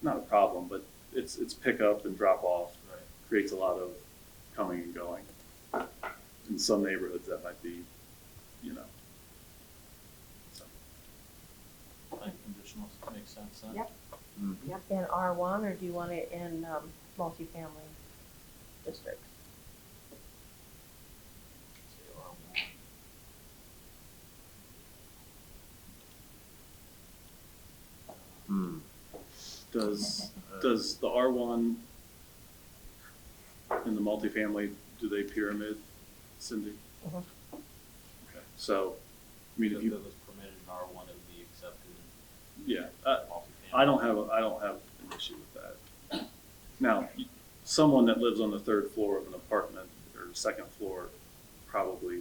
not a problem, but it's pick up and drop off. Right. Creates a lot of coming and going. In some neighborhoods that might be, so. I think conditionals make sense then. Yep. Mhm. Yep. In R1, or do you want it in multifamily? district. Say R1. Does the R1 in the multifamily, do they pyramid, Cindy? Mhm. Okay, so, I mean, if If you, it was permitted in R1, it would be accepted yeah, in multifamily. I don't have an issue with that. Now, someone that lives on the third floor of an apartment or second floor, probably,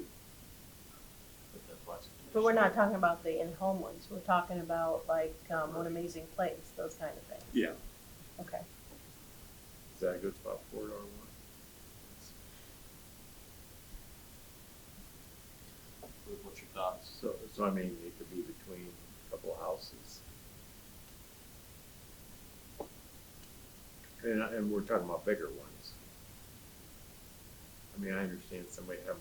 But that's why it's But we're not conditional. talking about the in-home ones, we're talking about like, One Amazing Place, those kind of things. yeah. Okay. Is that a good spot for it, R1? What's your thoughts? So I mean, it could be between a couple of houses. And we're talking about bigger ones. I mean, I understand somebody having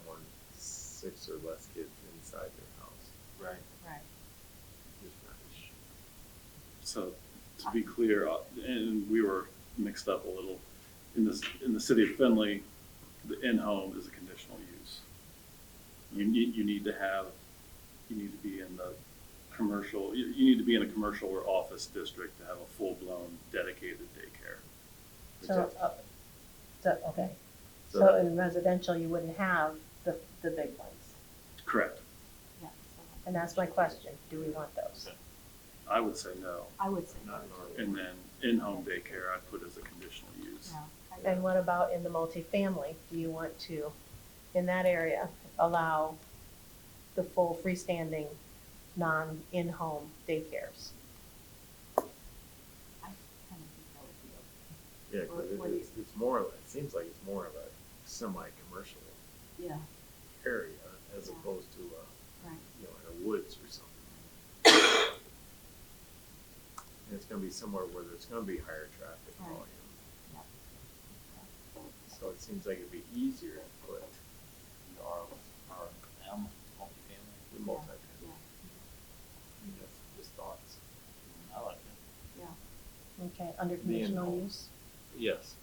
6 or less kids inside their house. Right. Right. Just not sh- So, to be clear, and we were mixed up a little, in the city of Findlay, the in-home is a conditional use. You need to be in the commercial, you need to be in a commercial or office district to have a full-blown dedicated daycare. Okay. So So that- in residential, you wouldn't have the big ones. Correct. Yeah. And that's my question, do we want those? Okay. I would say no. I would say Not no. normal. And then in-home daycare, I'd put as a conditional use. Yeah. And what about in the multifamily? Do you want to, in that area, allow the full freestanding, non-in-home daycares? I kind of think that would be okay. Yeah, What do because you- it's more, it seems like it's more of a semi-commercial Yeah, area as Yeah. opposed to, right. in a woods or something. And it's gonna be somewhere where there's gonna be higher traffic Right. volume. Yeah. So it seems like it'd be easier to put The RM, multifamily. the Yeah. multi-family. Yeah. I mean, that's just thoughts. I like it. Yeah. Okay, under The conditional in-home. use? Yes.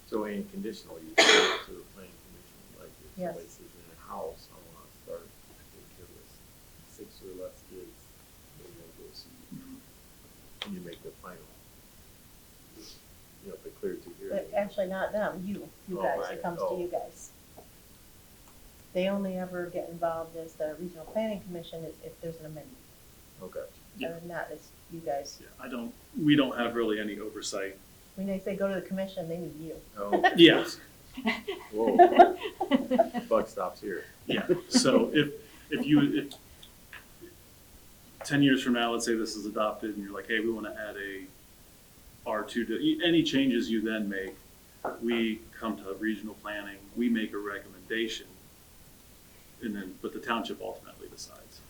So in conditional use, to the planning commission, like if Yes. somebody says in a house, I wanna start taking care of 6 or less kids, then they'll go see you. And you make the final. You know, if they clear through here. But then- actually not them, you Oh, guys, right. it comes to Oh. you guys. They only ever get involved as the regional planning commission if there's an amendment. Okay. Yeah. Other than that, it's you guys. Yeah, we don't have really any oversight. When they say go to the commission, they need you. Oh, Yes. whoa, buck stops here. Yeah, so if 10 years from now, let's say this is adopted and you're like, hey, we want to add a R2 to, any changes you then make, we come to regional planning, we make a recommendation, and then, but the township ultimately decides.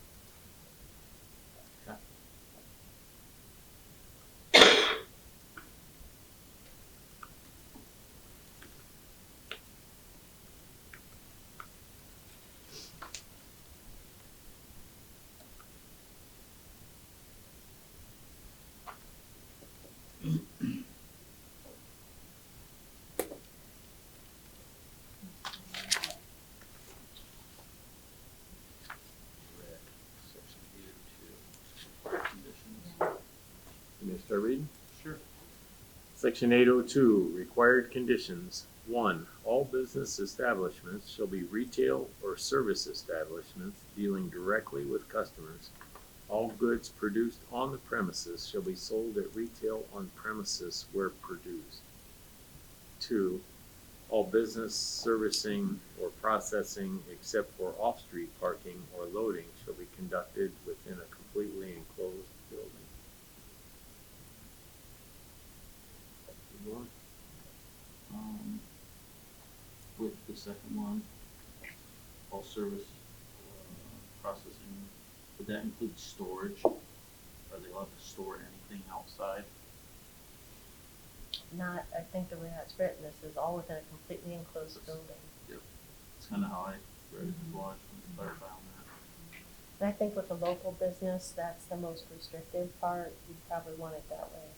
Section 802, conditions. Can you start reading? Sure. Section 802, required conditions. 1, all business establishments shall be retail or service establishments dealing directly with customers. All goods produced on the premises shall be sold at retail on premises where produced. 2, all business servicing or processing except for off-street parking or loading shall be conducted within a completely enclosed building. With the second one, all service, processing, would that include storage? Are they allowed to store anything outside? Not, I think the way that's written, this is all within a completely enclosed building. That's kinda how I read it as well, I just wanted to clarify on that. And I think with the local business, that's the most restrictive part, you'd probably want it that way.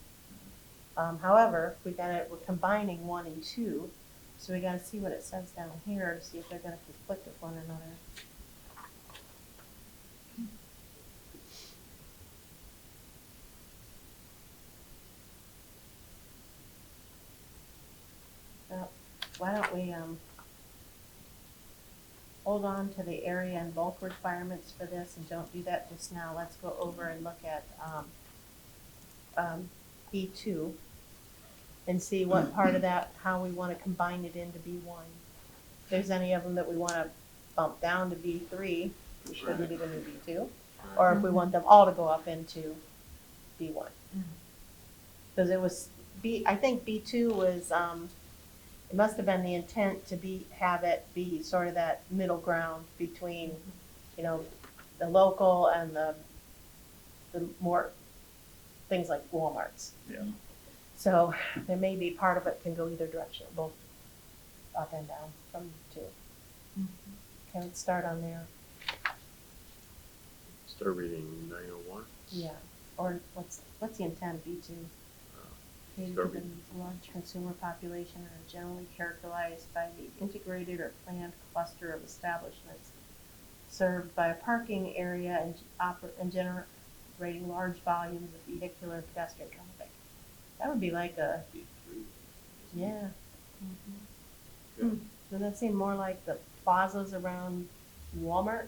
However, we're combining 1 and 2, so we gotta see what it says down here to see if they're gonna conflict with one another. So, why don't we, hold on to the area and bulk requirements for this and don't do that just now. Let's go over and look at, B2 and see what part of that, how we wanna combine it into B1. If there's any of them that we wanna bump down to B3, we shouldn't do the new B2, or if we want them all to go up into B1. Cause it was I think B2 was, it must have been the intent to have it be sort of that middle ground between, you know, the local and the more things like Walmarts. Yeah. So there may be part of it can go either direction, both up and down from 2. Okay, let's start on there. Start reading 901. Yeah, or what's the intent of B2? Start with- Large consumer population are generally characterized by the integrated or planned cluster of establishments served by a parking area and generating large volumes of vehicular and pedestrian traffic. That would be like a, B3. yeah. Yeah. Does that seem more like the plazas around Walmart?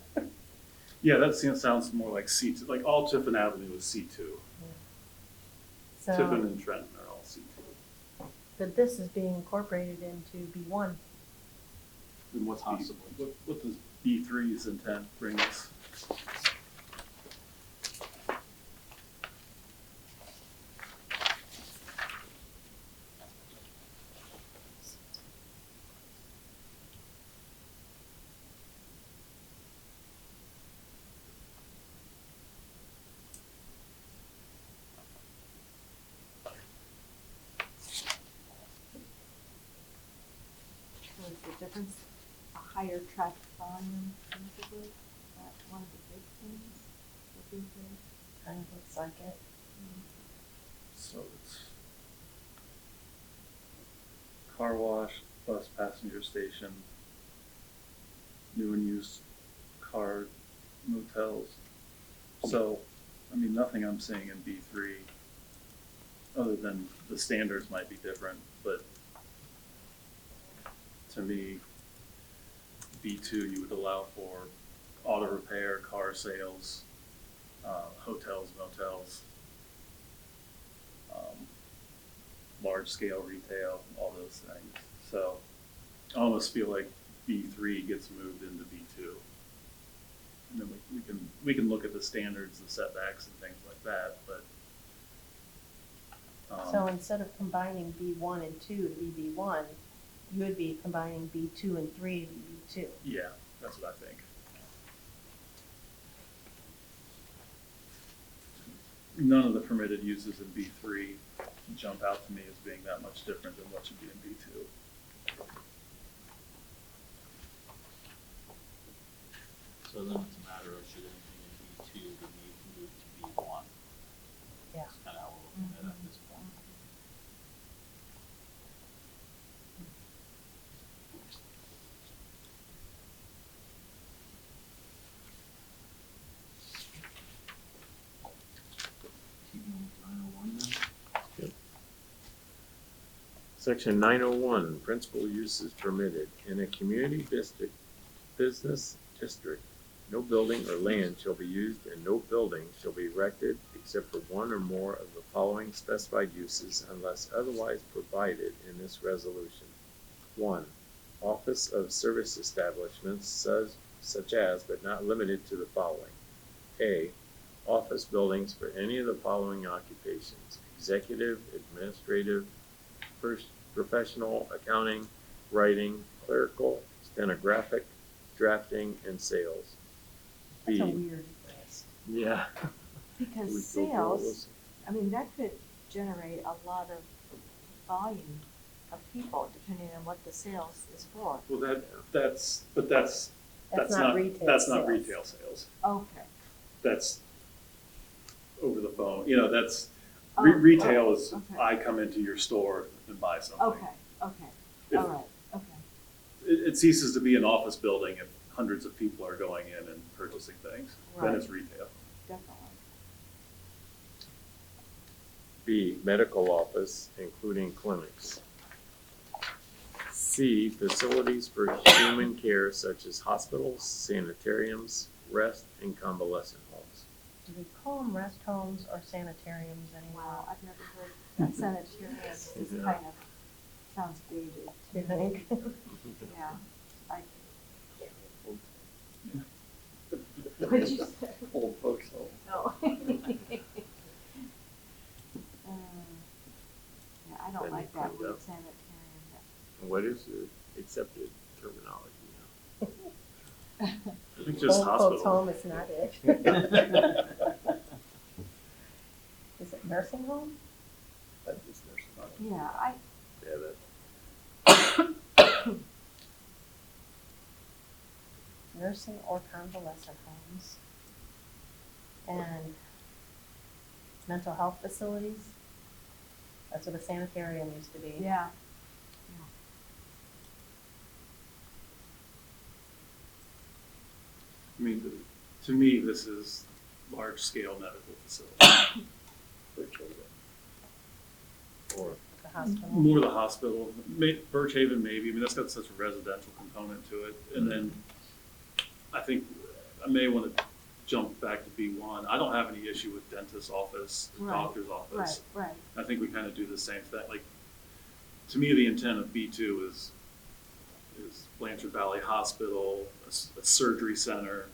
Yeah, that sounds more like C2, like all Tiffin Avenue is C2. Tiffin So, and Trenton are all C2. but this is being incorporated into B1. And what's Possibly. what does B3's intent bring us? Was the difference a higher traffic volume, basically? That one of the big things that these days? Kind of looks like it. So it's car wash, bus passenger station, new and used car motels. So, I mean, nothing I'm seeing in B3, other than the standards might be different, but to me, B2, you would allow for auto repair, car sales, hotels, motels, large-scale retail, all those things. So I almost feel like B3 gets moved into B2. And then we can look at the standards, the setbacks and things like that, but. So instead of combining B1 and 2 to be B1, you would be combining B2 and 3 to be B2. Yeah, that's what I think. None of the permitted uses in B3 jump out to me as being that much different than what should be in B2. So then it's a matter of should anything in B2 be moved to B1? Yeah. That's kind of how we're looking at it at this point. Keep going with 901 then? Section 901, principal uses permitted. In a community business district, no building or land shall be used and no building shall be erected except for one or more of the following specified uses unless otherwise provided in this resolution. 1. Office of service establishments such as but not limited to the following. A. Office buildings for any of the following occupations: executive, administrative, professional, accounting, writing, clerical, stenographic, drafting, and sales. That's a B. weird list. Yeah. Because We go through all sales, I mean, that could generate a lot of volume of people, depending on what the sales is for. Well, that's not retail that's not sales. retail sales. Okay. That's over the phone. That's Retail is, Okay. I come into your store and buy something. Okay, okay, If- all right, okay. It ceases to be an office building if hundreds of people are going in and purchasing things, then Right. it's retail. Definitely. B, medical office, including clinics. C, facilities for human care such as hospitals, sanitariums, rest, and convalescent homes. Do we call them rest homes or sanitariums anymore? Wow, I've never heard that sanitarium. This Yeah. kind of sounds dated. Do you think? Yeah. What'd you say? Old folks home. No. Yeah, I don't Then like you that cleaned word up. sanitarium. What is the accepted terminology now? I think just Old folks' hospital. home is not it. Is it nursing home? That is nursing home. Yeah, Yeah, that, Nursing or convalescent homes. And mental health facilities. That's what a sanitarium used to be. yeah. I mean, to me, this is large-scale medical facility. For children. or, The hospital. More the hospital, Birch Haven maybe, I mean, that's got such a residential component to it. And then I think I may want to jump back to B1. I don't have any issue with dentist's office, Right, doctor's office. Right, I think we kind of do the same thing. Like, to me, the intent of B2 is Blanchard Valley Hospital, a surgery center,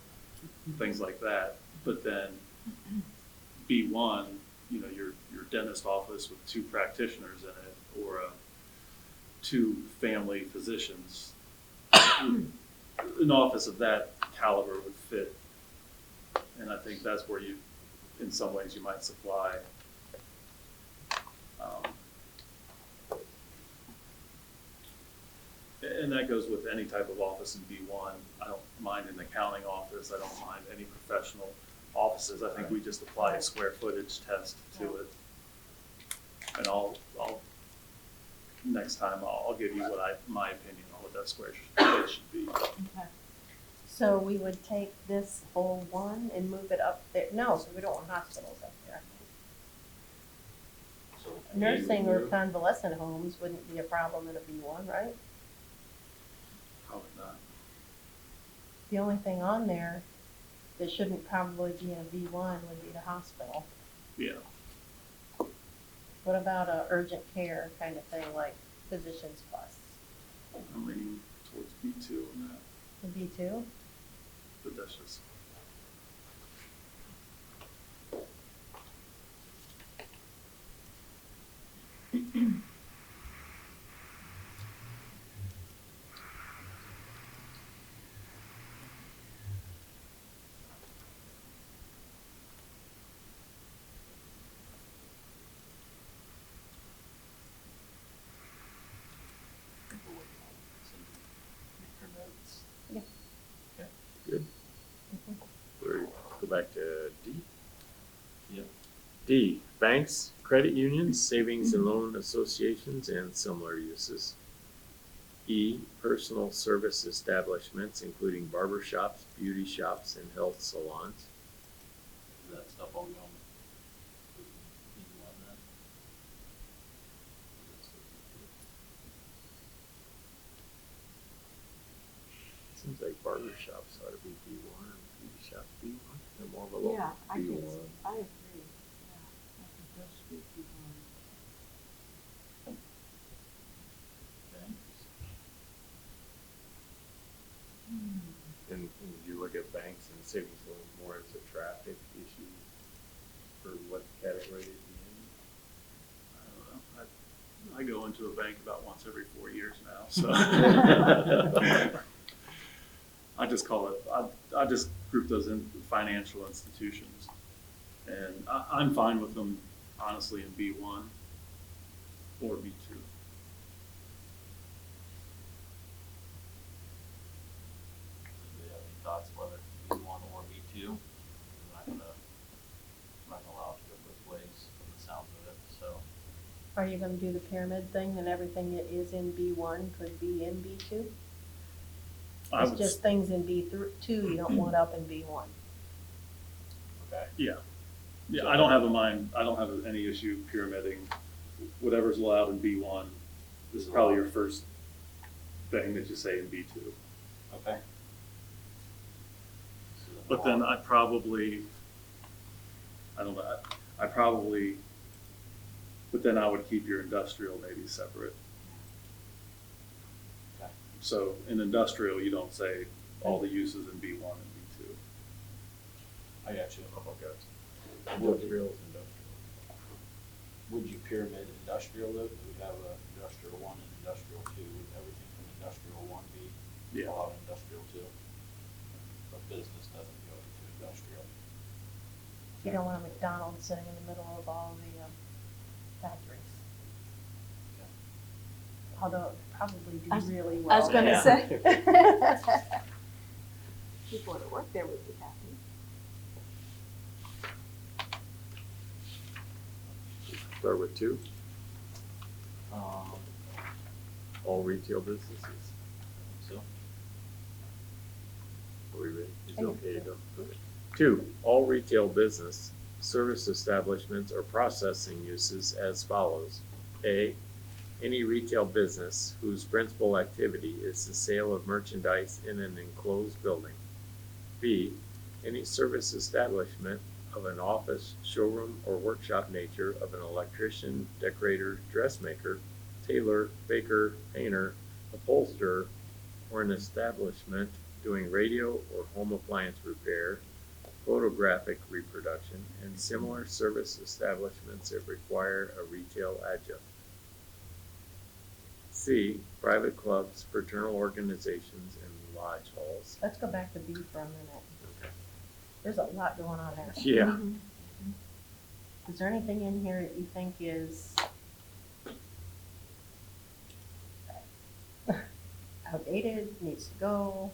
things like that. But then B1, you know, your dentist office with 2 practitioners in it, or 2 family physicians. An office of that caliber would fit. And I think that's where you, in some ways, you might supply. And that goes with any type of office in B1. I don't mind an accounting office. I don't mind any professional offices. I think we just apply a square footage test to it. And next time, I'll give you my opinion on what that square footage should be. okay. So we would take this whole one and move it up there. No, so we don't want hospitals up there. So Nursing or A, convalescent homes wouldn't be a problem in a B1, right? Probably not. The only thing on there that shouldn't probably be in a B1 would be the hospital. Yeah. What about a urgent care kind of thing, like physicians plus? I'm leaning towards B2 on that, The B2? but that's just. good. We're, go back to D. Yep. D, banks, credit unions, savings and loan associations, and similar uses. E, personal service establishments, including barber shops, beauty shops, and health salons. Is that stuff all going? B1 then? Seems like barber shops ought to be B1 and beauty shops B1. They're more of a local Yeah, I think, B1. I agree. Yeah, I think those should be going. Banks. And you look at banks and savings loans more as a traffic issue for what category it'd be in. I don't know. I go into a bank about once every 4 years now, so. I just call it, I just group those in financial institutions. And I'm fine with them, honestly, in B1 or B2. Do you have any thoughts whether B1 or B2? I'm not gonna allow it to go both ways from the sound of it. Are you gonna do the pyramid thing, and everything that is in B1 could be in B2? I It's would, just things in B2 you don't want up in B1. Okay. yeah. Yeah, I don't have any issue pyramiding whatever's allowed in B1. This is probably your first thing that you say in B2. Okay. But then I don't know, but then I would keep your industrial maybe separate. Okay. So in industrial, you don't say all the uses in B1 and B2. I got you. Okay. Industrial is industrial. Would you pyramid industrial though? Do we have a industrial 1 and industrial 2? Would everything from industrial 1 be Yeah. allowed in industrial 2? But business doesn't go into industrial. You don't want a McDonald's sitting in the middle of all the factories. Although it would probably do I was- really I well. was gonna Yeah. say. People that work there would be happy. Start with 2, Um, all retail businesses. so, Are we ready? Is I it think okay to so. go? Okay. 2, all retail business, service establishments or processing uses as follows. A, any retail business whose principal activity is the sale of merchandise in an enclosed building. B, any service establishment of an office, showroom, or workshop nature of an electrician, decorator, dressmaker, tailor, baker, painter, upholsterer, or an establishment doing radio or home appliance repair, photographic reproduction, and similar service establishments that require a retail adjunct. C, private clubs, fraternal organizations, and lodge halls. Let's go back to B for a minute. Okay. There's a lot going on there. Yeah. Is there anything in here that you think is outdated, needs to go,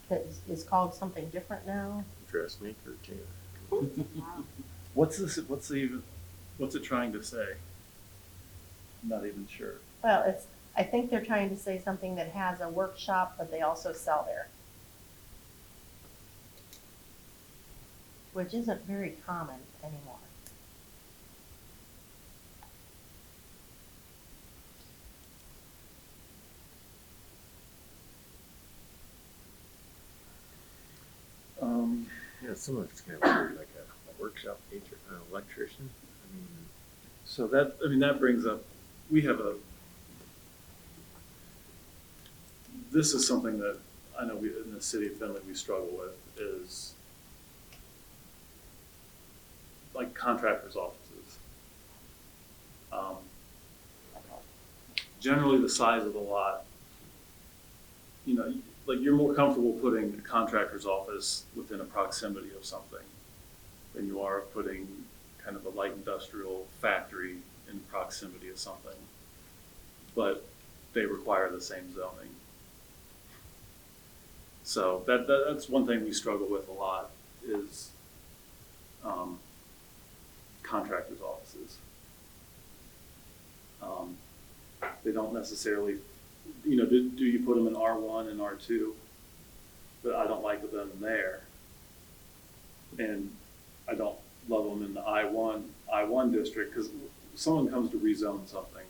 that is called something different now? Dressmaker, tailor. Wow. What's it trying to say? I'm not even sure. Well, I think they're trying to say something that has a workshop, but they also sell there. Which isn't very common anymore. Yeah, some of it's kind of weird, like a workshop teacher, an electrician. I mean, So that brings up, this is something that I know in the city of Findlay we struggle with is like contractors' offices. Generally the size of the lot, like you're more comfortable putting a contractor's office within a proximity of something than you are putting kind of a light industrial factory in proximity of something. But they require the same zoning. So that's one thing we struggle with a lot is contractors' offices. They don't necessarily, do you put them in R1 and R2? But I don't like them there. And I don't love them in the I1 district, because if someone comes to rezone something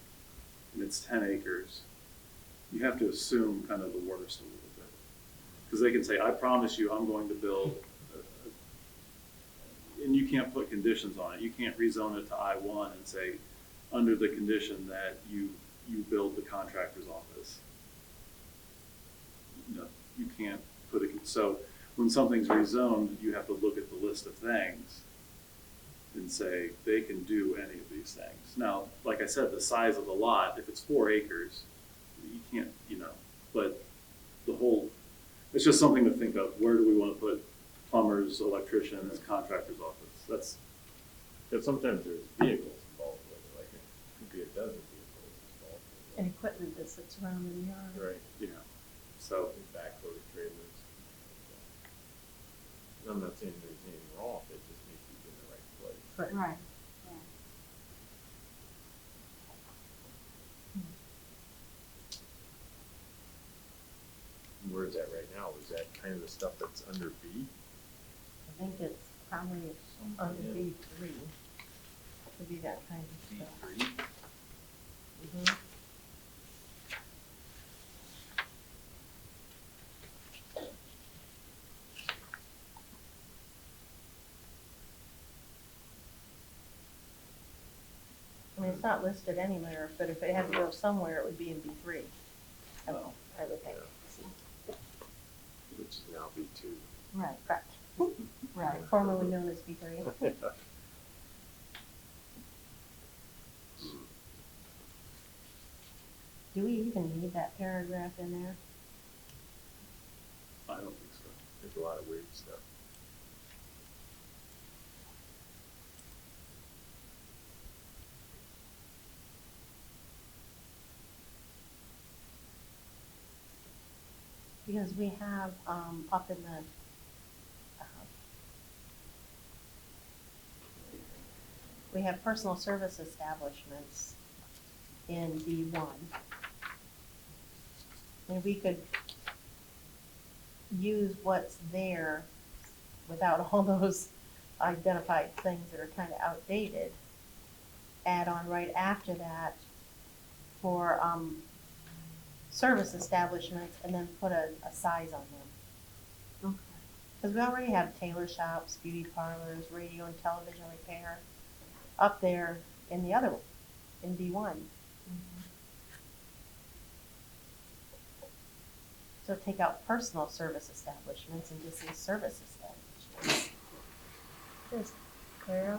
and it's 10 acres, you have to assume kind of the worst a little bit. Because they can say, I promise you I'm going to build, and you can't put conditions on it. You can't rezone it to I1 and say, under the condition that you build the contractor's office. No, you can't put it, so when something's rezoned, you have to look at the list of things and say, they can do any of these things. Now, like I said, the size of the lot, if it's 4 acres, you can't, but it's just something to think of. Where do we want to put plumbers, electricians, contractor's office? because sometimes there's vehicles involved with it, like it could be a dozen vehicles involved. And equipment that sits around in the yard. Right, Yeah, so, backload trailers. I'm not saying there's anything wrong, it just needs to be in the right place. Right. Right, Where is that right now? Is that kind of the stuff that's under B? I think it's probably under B three. Would be that kind of B stuff. three. Mhm. I mean, it's not listed anywhere, but if it had to go somewhere, it would be in B three. Oh. I would think. Which is now B two. Right, Correct. right. Formerly known as B three. Do we even need that paragraph in there? I don't think so. There's a lot of weird stuff. Because we have, up in the, we have personal service establishments in B1. And we could use what's there without all those identified things that are kind of outdated. Add on right after that for, service establishments, and then put a size on them. Okay. Because we already have tailor shops, beauty parlors, radio and television repair up there in the other one, in B1. So take out personal service establishments and just say service establishments. Just Clara?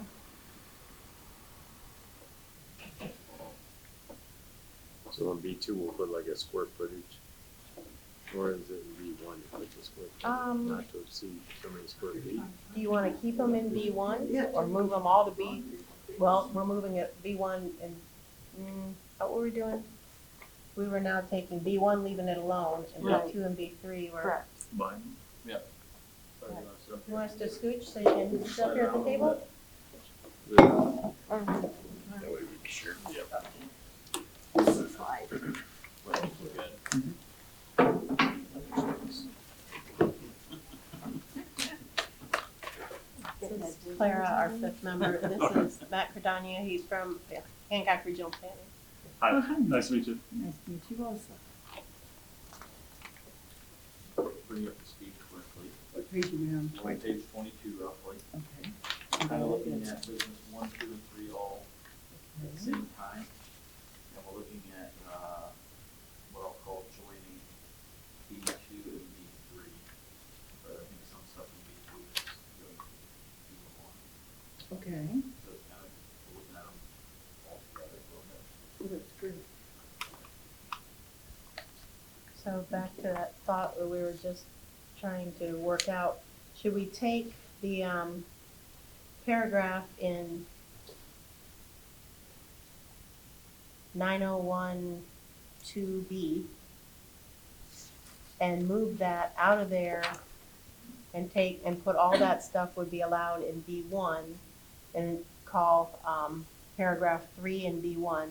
So in B two, we'll put like a square footage. Or is it in B one, you put the square footage, not to exceed so many square feet? Do you want to keep them in B1 or move them all to B? Well, we're moving it B1 and, what were we doing? We were now taking B1, leaving it alone, and Right. B2 and B3 were. Correct. Mine? Yeah. You want us to scooch so you can sit up here at the table? That way we can share. Yep. Slide. This is Clara, our fifth member. This is Matt Cardania. He's from Hancock Regional Planning. Hi, nice to meet you. Nice to meet you also. Bring you up to speed quickly. What page are we on? On page 22 roughly. Okay. Kind of looking at business 1, 2, and 3 all at the same time. And we're looking at, what I'll call joining B2 and B3. But I think some stuff in B2 is going to B1. Okay, So it's kind of looking at them all together a little bit. well, that's good. So back to that thought where we were just trying to work out, should we take the paragraph in 9012B and move that out of there and put all that stuff would be allowed in B1 and call paragraph 3 in B1,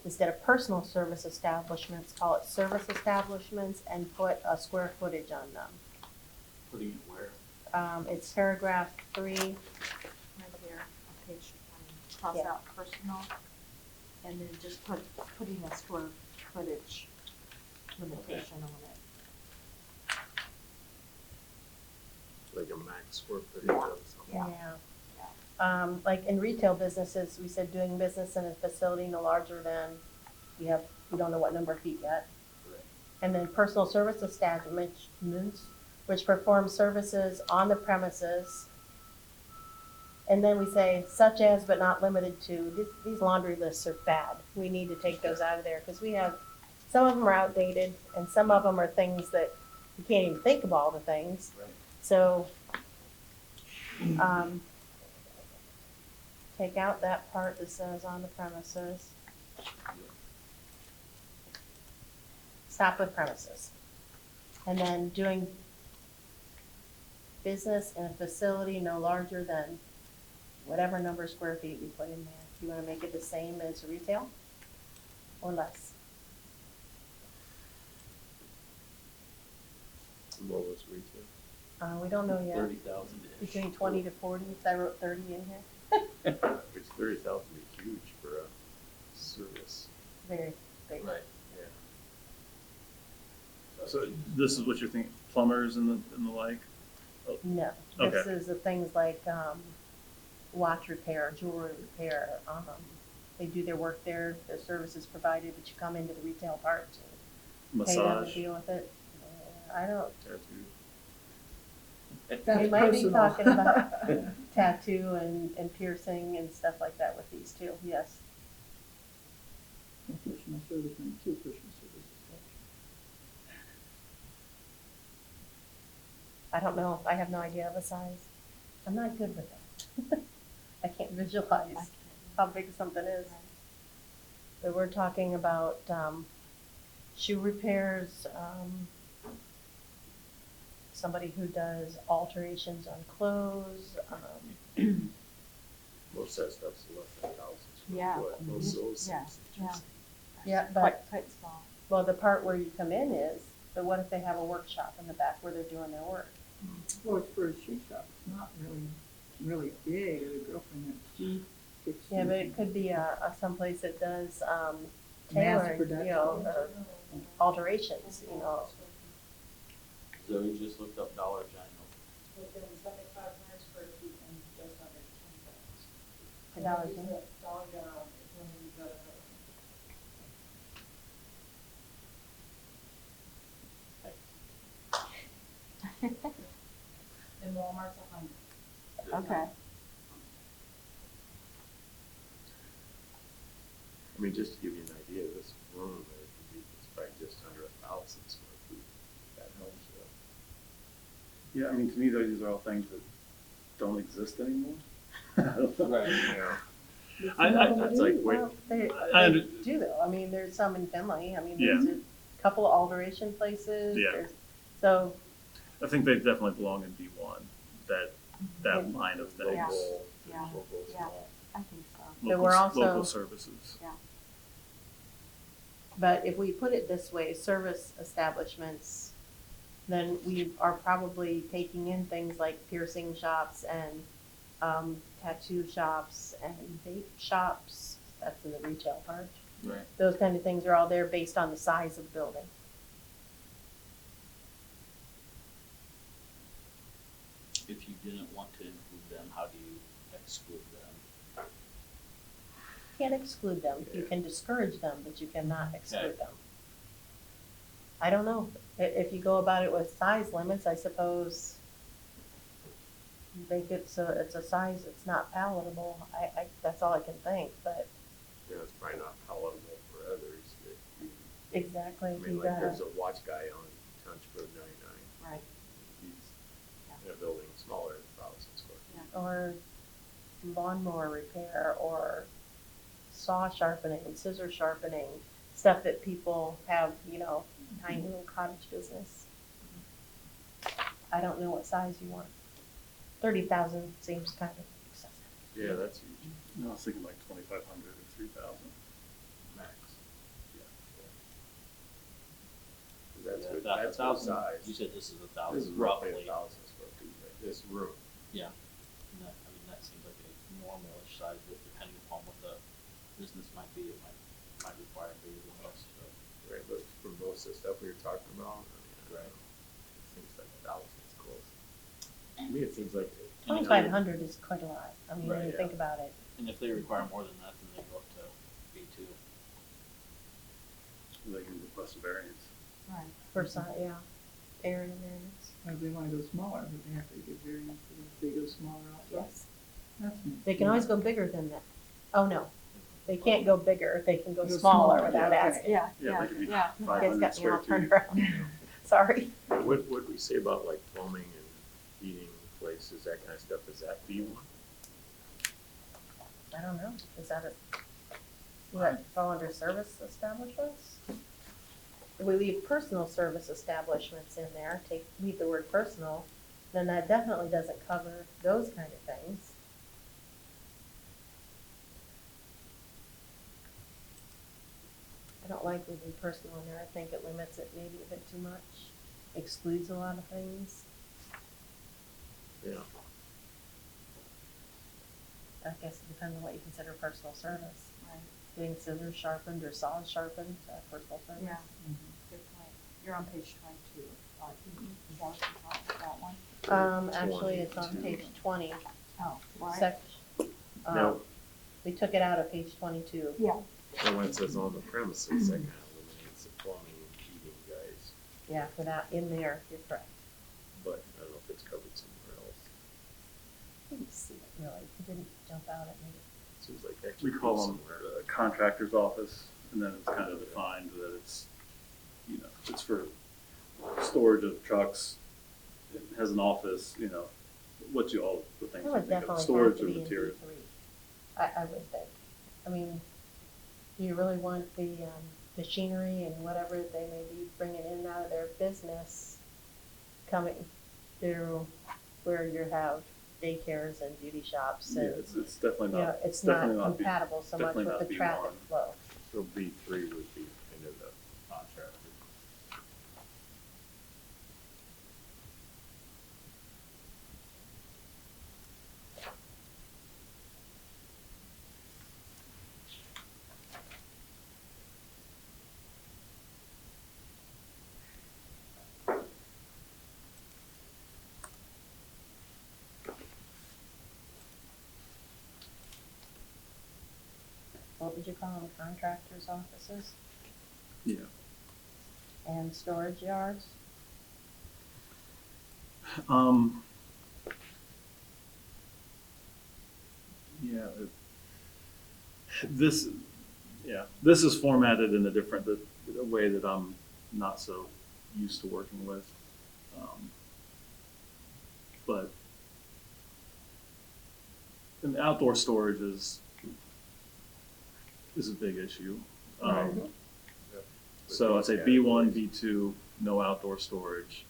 instead of personal service establishments, call it service establishments and put a square footage on them. Putting it where? It's paragraph 3. Right here, on page 20. Cross Yeah. out personal, and then just putting a square footage limitation on it. Like a max square footage of something. Yeah. Like in retail businesses, we said doing business in a facility no larger than, we don't know what number of feet yet. Right. And then personal service establishments, which perform services on the premises. And then we say such as but not limited to, these laundry lists are bad. We need to take those out of there because we have, some of them are outdated and some of them are things that you can't even think of all the things. Right. So, take out that part that says on the premises. Stop with premises. And then doing business in a facility no larger than whatever number of square feet we put in there. You wanna make it the same as retail or less? the lowest retail? We don't know yet, 30,000-ish. between 20 to 40, I wrote 30 in here. Which 30,000 would be huge for a service. Very big. Right. Yeah. So this is what you're thinking, plumbers and the like? No, Okay. this is the things like, watch repair, jewelry repair, they do their work there, their service is provided, but you come into the retail part to pay them to Massage, deal with it. I don't, Tattoo. we might be talking about tattoo and piercing and stuff like that with these too, yes. Personal service and two personal services. I don't know, I have no idea of a size. I'm not good with it. I can't visualize how big something is. But we're talking about, shoe repairs, somebody who does alterations on clothes, Most of that stuff's less than 1,000 square Yeah. foot. Most of those Yeah, things. yeah. Yeah, Quite small. well, the part where you come in is, but what if they have a workshop in the back where they're doing their work? Well, it's for a shoe shop, it's not really big, the girlfriend that she fixed. Yeah, but it could be a someplace that does, tailoring, you know, or alterations, you know. Zoe just looked up Dollar General. Within 7,500 square feet and just under 10,000. For Dollar Use General? the Dollar General is when we go to and Walmart's 100. Okay. I mean, just to give you an idea, this room, it could be, it's probably just under 1,000 square feet. That helps you. yeah, I mean, to me, these are all things that don't exist anymore. Right. Yeah. That's like, wait, Well, they under- do though, I mean, there's some in Finley, I mean, Yeah. there's a couple of alteration places, Yeah. there's, so, I think they definitely belong in B1, that line of things. Yeah. Local, Yeah. local, Yeah. small. I think so. But we're also- Local services. but if we put it this way, service establishments, then we are probably taking in things like piercing shops and, tattoo shops and vape shops, that's in the retail part. Right. Those kind of things are all there based on the size of the building. If you didn't want to include them, how do you exclude them? Can't exclude them, you Yeah. can discourage them, but you cannot exclude Okay. them. I don't know, if you go about it with size limits, I suppose make it so it's a size that's not palatable, that's all I can think, but You know, it's probably not palatable for others that you, exactly, I if mean, you like got there's a, a watch guy on Township Road 99. Right. He's in a building smaller than 1,000 square feet. or lawnmower repair, or saw sharpening, scissor sharpening, stuff that people have, you know, tiny little cottage business. I don't know what size you want. 30,000 seems kind of excessive. Yeah, that's huge. No, I was thinking like 2,500 or 3,000. Max. Yeah. That's Yeah, good, that- that's good 1,000 size. You said this is This 1,000 is roughly roughly. 1,000 square feet, right? This room. Yeah. And that, I mean, that seems like a normalish size, but depending upon what the business might be, it might require bigger than this, so. Right, but for most of the stuff we were talking about, I mean, I Right. don't know, it seems like 1,000 is close. To me, it seems like. 2,500 is quite a lot, I mean, when Right, you think about it. And if they require more than that, then they go up to B2. They can request a variance. Right. For size, yeah, area variance. Or if they wanna go smaller, but they have to get variance if they go smaller outside. Yes. That's nice. They can always go bigger than that. Oh, no, they can't go bigger, they can go Go smaller smaller, without yeah, asking. Yeah, Yeah, yeah, they could be yeah. You guys 500 got me square all turned feet. around, sorry. What would we say about like plumbing and heating places, that kind of stuff, is that B1? I don't know, is that will that fall under service establishments? If we leave personal service establishments in there, leave the word personal, then that definitely doesn't cover those kind of things. I don't like leaving personal in there, I think it limits it maybe a bit too much. excludes a lot of things. Yeah. I guess it depends on what you consider personal service. Right. Getting scissors sharpened or saws sharpened, personal service. Yeah, good point. You're on page 22. Is that what you're talking about, that one? Actually, it's on page 20, Oh, right. section. No. We took it out of page 22. Yeah. And when it says on the premises, that kind of eliminates the plumbing and heating guys, Yeah, for that in there, you're correct. but I don't know if it's covered somewhere else. I didn't see it really. It didn't jump out at me. Seems like that We should be call them somewhere. contractor's office, and then it's kind of defined that it's, you know, it's for storage of trucks. It has an office, you know, what you all, the things That you would think of, definitely have storage to of be in material. B3. I would think. I mean, do you really want the machinery and whatever they may be bringing in and out of their business coming through where you have daycares and beauty shops Yeah, and, it's definitely you know, not, it's not definitely not B- compatible so much definitely with not the B1. traffic flow. So B three would be kind of the contractor. What would you call them, contractors' offices Yeah. and storage yards? Yeah, this, yeah, this is formatted in a different, a way that I'm not so used to working with. But, and outdoor storage is a big issue. Right. So I'd say B1, B2, no outdoor storage.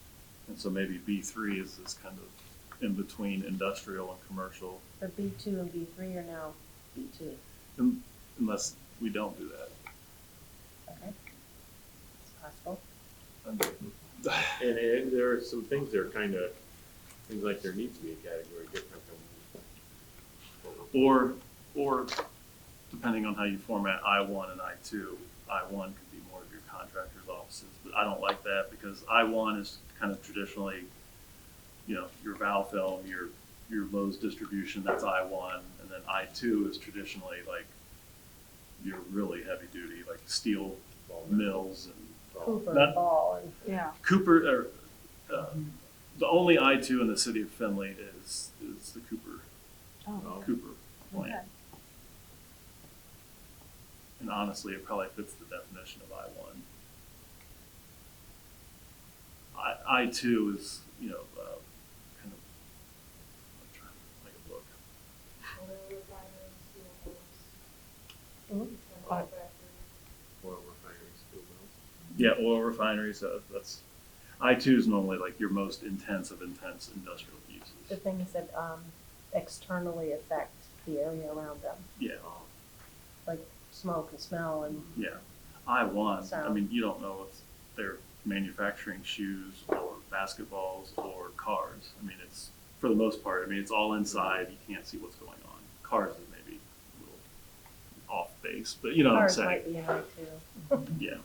And so maybe B3 is this kind of in between industrial and commercial, But B2 and B3 are now B2, unless we don't do that. okay? It's possible. And there are some things that are kind of, things like there needs to be a category different than. Or depending on how you format I1 and I2, I1 could be more of your contractor's offices, but I don't like that because I1 is kind of traditionally, you know, your valve film, your Lowe's distribution, that's I1, and then I2 is traditionally like your really heavy duty, like steel mills and Cooper, Not- Ball, and Yeah. Cooper, the only I2 in the city of Findlay is the Cooper Oh, Cooper plant. okay. And honestly, it probably fits the definition of I1. I2 is, you know, kind of, I'm trying to make it look. Oil refinery, steel mills, Mhm. chemical factory. Oil refineries, steel mills. Yeah, oil refineries, that's, I2 is normally like your most intense of intense industrial the uses. things that externally affect the area around them, Yeah, like smoke and smell and yeah. I1, I So- mean, you don't know if they're manufacturing shoes or basketballs or cars. I mean, it's, for the most part, I mean, it's all inside, you can't see what's going on. Cars is maybe a little off base, but you know what I'm cars saying? might be in I too. Yeah.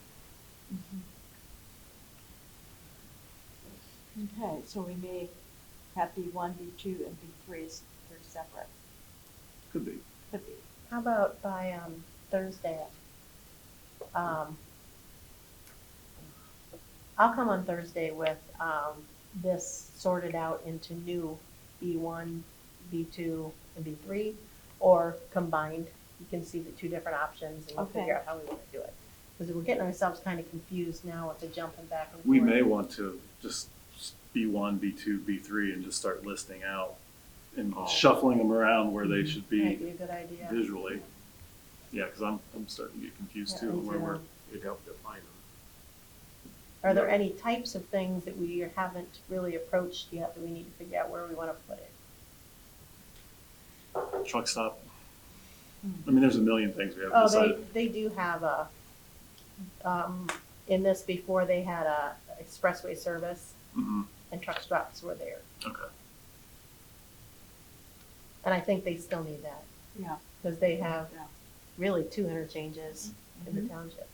Okay, so we may have B1, B2, and B3 as they're separate. Could be. Could be. How about by Thursday? I'll come on Thursday with this sorted out into new B1, B2, and B3, or combined. You can see the two different options and we'll Okay. figure out how we want to do it. Because we're getting ourselves kind of confused now with the jumping back and forth. We may want to just B1, B2, B3 and just start listing out and shuffling them around where they should Might be be a good idea. visually. Yeah, because I'm starting to get confused too, Yeah, me where too. we're, It'd help define them. Are there any types of things that we haven't really approached yet that we need to figure out where we want to put it? truck stop. I mean, there's a million things we haven't Oh, decided. they do have a, in this before, they had a expressway service Mm-hmm. and truck stops were there. Okay. And I think they still need that, Yeah, because they have yeah. really 2 interchanges in the Mhm. township.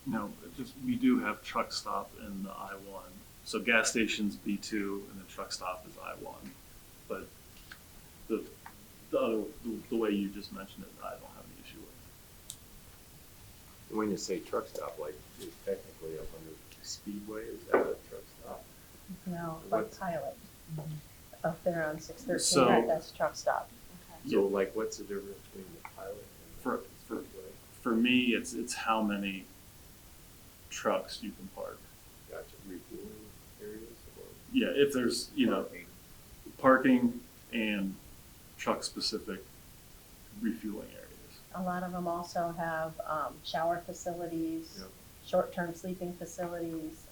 No, we do have truck stop in the I-1. So gas station's B2 and the truck stop is I-1. But the way you just mentioned it, I don't have any issue with. When you say truck stop, like, is technically up under Speedway, is that a truck stop? No, like What's- Pilot, up there on 613, So- that's truck stop. Okay. So like, what's the difference between the Pilot and For- the Speedway? For me, it's how many trucks you can park. Gotcha, refueling areas or? Yeah, if there's, parking and truck-specific refueling areas. A lot of them also have shower facilities, Yep. short-term sleeping facilities,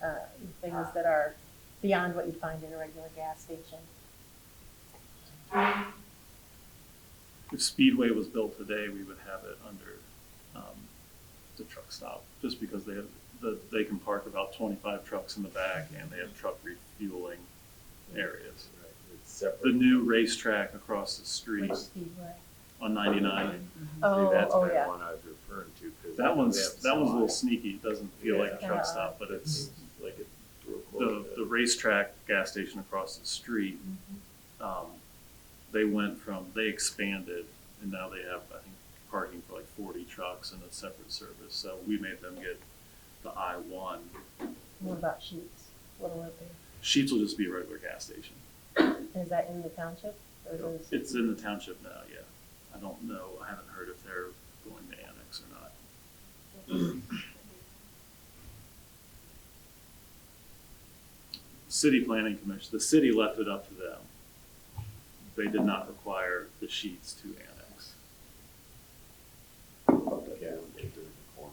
things that are beyond what you'd find in a regular gas station. If Speedway was built today, we would have it under the truck stop, just because they can park about 25 trucks in the back and they have truck refueling areas. Right, it's separate. The new racetrack across the street Which Speedway? on 99, See, Oh, that's oh, kind of yeah. one I was referring to. 'Cause that one's they have a little semi. sneaky. It doesn't feel like a Yeah. truck stop, but it's Like it's real close the to. racetrack gas station across the street. They expanded and now they have, I think, parking for like 40 trucks and a separate service. So we made them get the I-1. What about Sheets? What'll it be? Sheets will just be a regular gas station. Is that in the township? Or is it- It's in the township now, yeah. I don't know, I haven't heard if they're going to annex or not. City Planning Commission, the city left it up to them. They did not require the Sheets to annex. Yeah, they do in the corner.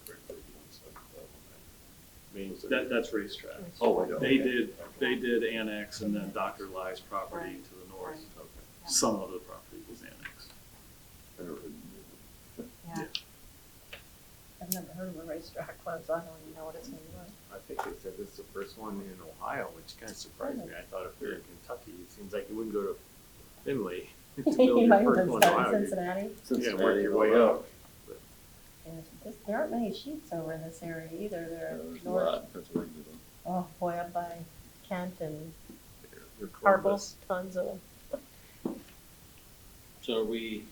Correctly, on some level, right? Means That's racetrack. Oh, I know. They did annex and then Dr. Lie's property to the north. Okay. Some of the property was annexed. I don't really- Yeah. I've never heard of a racetrack one, so I don't even know what it's gonna be like. I think they said this is the first one in Ohio, which kind of surprised me. I thought if they're in Kentucky, it seems like you wouldn't go to Findlay to build You your might first even one in start in Ohio. Cincinnati. Yeah, work your way up. And there aren't many Sheets over in this area either. They're There's a north, lot in Pennsylvania though. oh, boy, up by Kent and You're Harple, Columbus. tons of them. So are we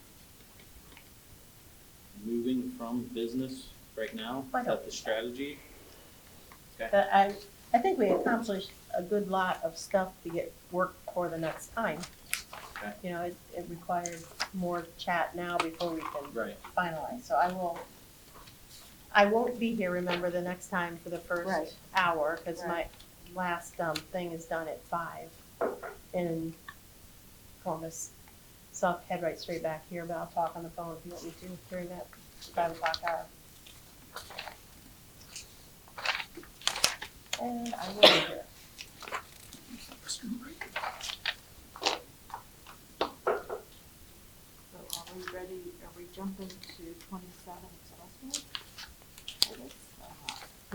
moving from business right now? I Is don't that the strategy? Okay. But I think we accomplished a good lot of stuff to get work for the next time. Okay. You know, it required more chat now before we can Right. finalize. So I won't be here, remember, the next time for the Right. first hour, because my Right. last thing is done at 5 in Columbus. So I'll head right straight back here, but I'll talk on the phone if you want me to during that 5 o'clock hour. And I will be here. So are we ready, are we jumping to 27 Expressway?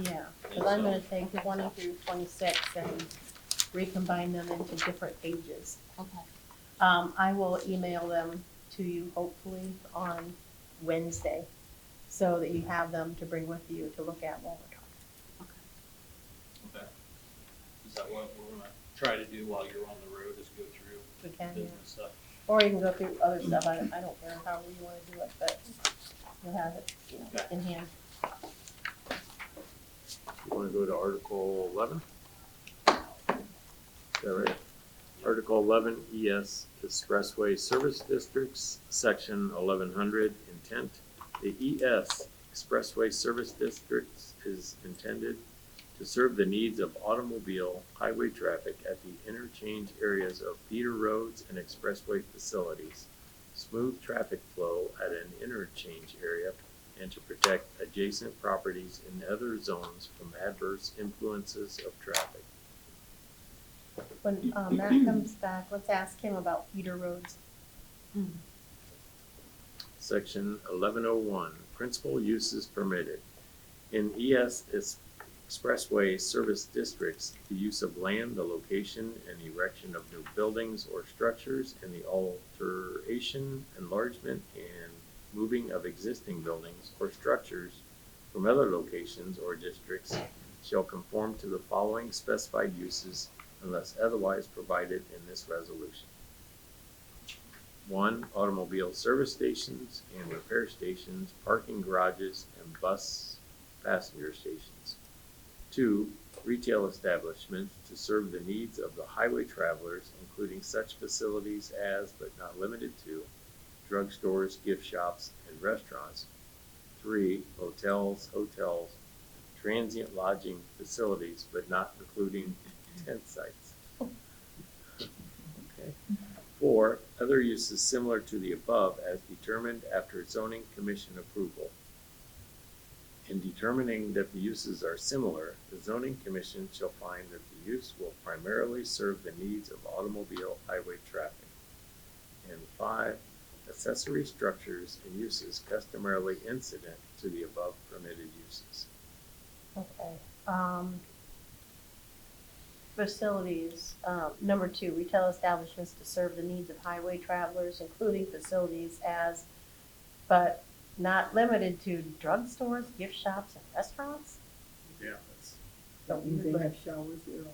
Yeah, because I'm gonna take 20 through 26 and recombine them into different pages. Okay. I will email them to you hopefully on Wednesday, so that you have them to bring with you to look at while we're talking. Okay. Is that what we're gonna try to do while you're on the road, is go through We can, yeah. business stuff? Or you can go through other stuff, I don't care however you wanna do it, but you'll have it, Okay. in hand. You wanna go to Article 11? Is that right? Article 11, ES Expressway Service Districts, Section 1100, intent. The ES Expressway Service Districts is intended to serve the needs of automobile highway traffic at the interchange areas of feeder roads and expressway facilities, smooth traffic flow at an interchange area, and to protect adjacent properties in other zones from adverse influences of traffic. When Matt comes back, let's ask him about feeder roads. Section 1101, principal uses permitted. In Expressway Service Districts, the use of land, the location and erection of new buildings or structures, and the alteration, enlargement, and moving of existing buildings or structures from other locations or districts shall conform to the following specified uses unless otherwise provided in this resolution. 1. Automobile service stations and repair stations, parking garages, and bus passenger stations. 2. Retail establishments to serve the needs of the highway travelers, including such facilities as, but not limited to, drugstores, gift shops, and restaurants. 3. Hotels, transient lodging facilities, but not including tent sites. Okay. 4. Other uses similar to the above as determined after zoning commission approval. In determining that the uses are similar, the zoning commission shall find that the use will primarily serve the needs of automobile highway traffic. And 5. Accessory structures and uses customarily incident to the above permitted uses. Okay. Facilities, number 2, retail establishments to serve the needs of highway travelers, including facilities as, but not limited to drugstores, gift shops, and restaurants? Yeah, that's. That means they have showers there also.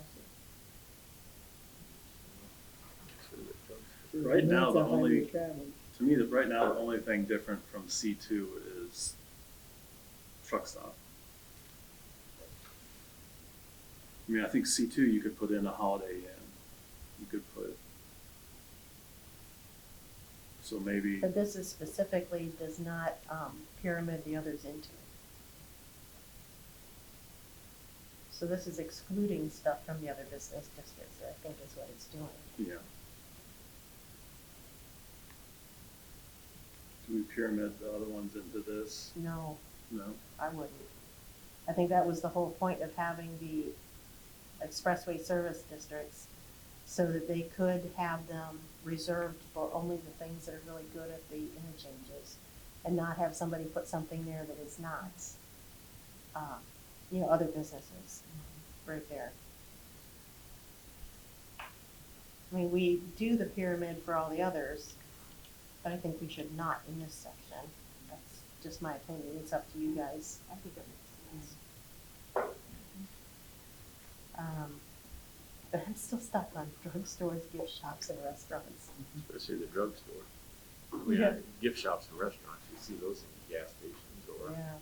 Right now, the That's a highway only, travel. to me, right now, the only thing different from C2 is truck stop. I mean, I think C2, you could put in a Holiday Inn. You could put, so maybe, But this is specifically does not pyramid the others into. So this is excluding stuff from the other business districts, I think is what it's doing. yeah. Do we pyramid the other ones into this? No, No? I wouldn't. I think that was the whole point of having the expressway service districts, so that they could have them reserved for only the things that are really good at the interchanges, and not have somebody put something there that is not, other businesses right there. I mean, we do the pyramid for all the others, but I think we should not in this section. That's just my opinion. It's up to you guys. I think that makes sense. But I'm still stuck on drugstores, gift shops, and restaurants. Especially the drugstore. Yeah. Gift shops and restaurants, you see those in gas stations or. Yeah.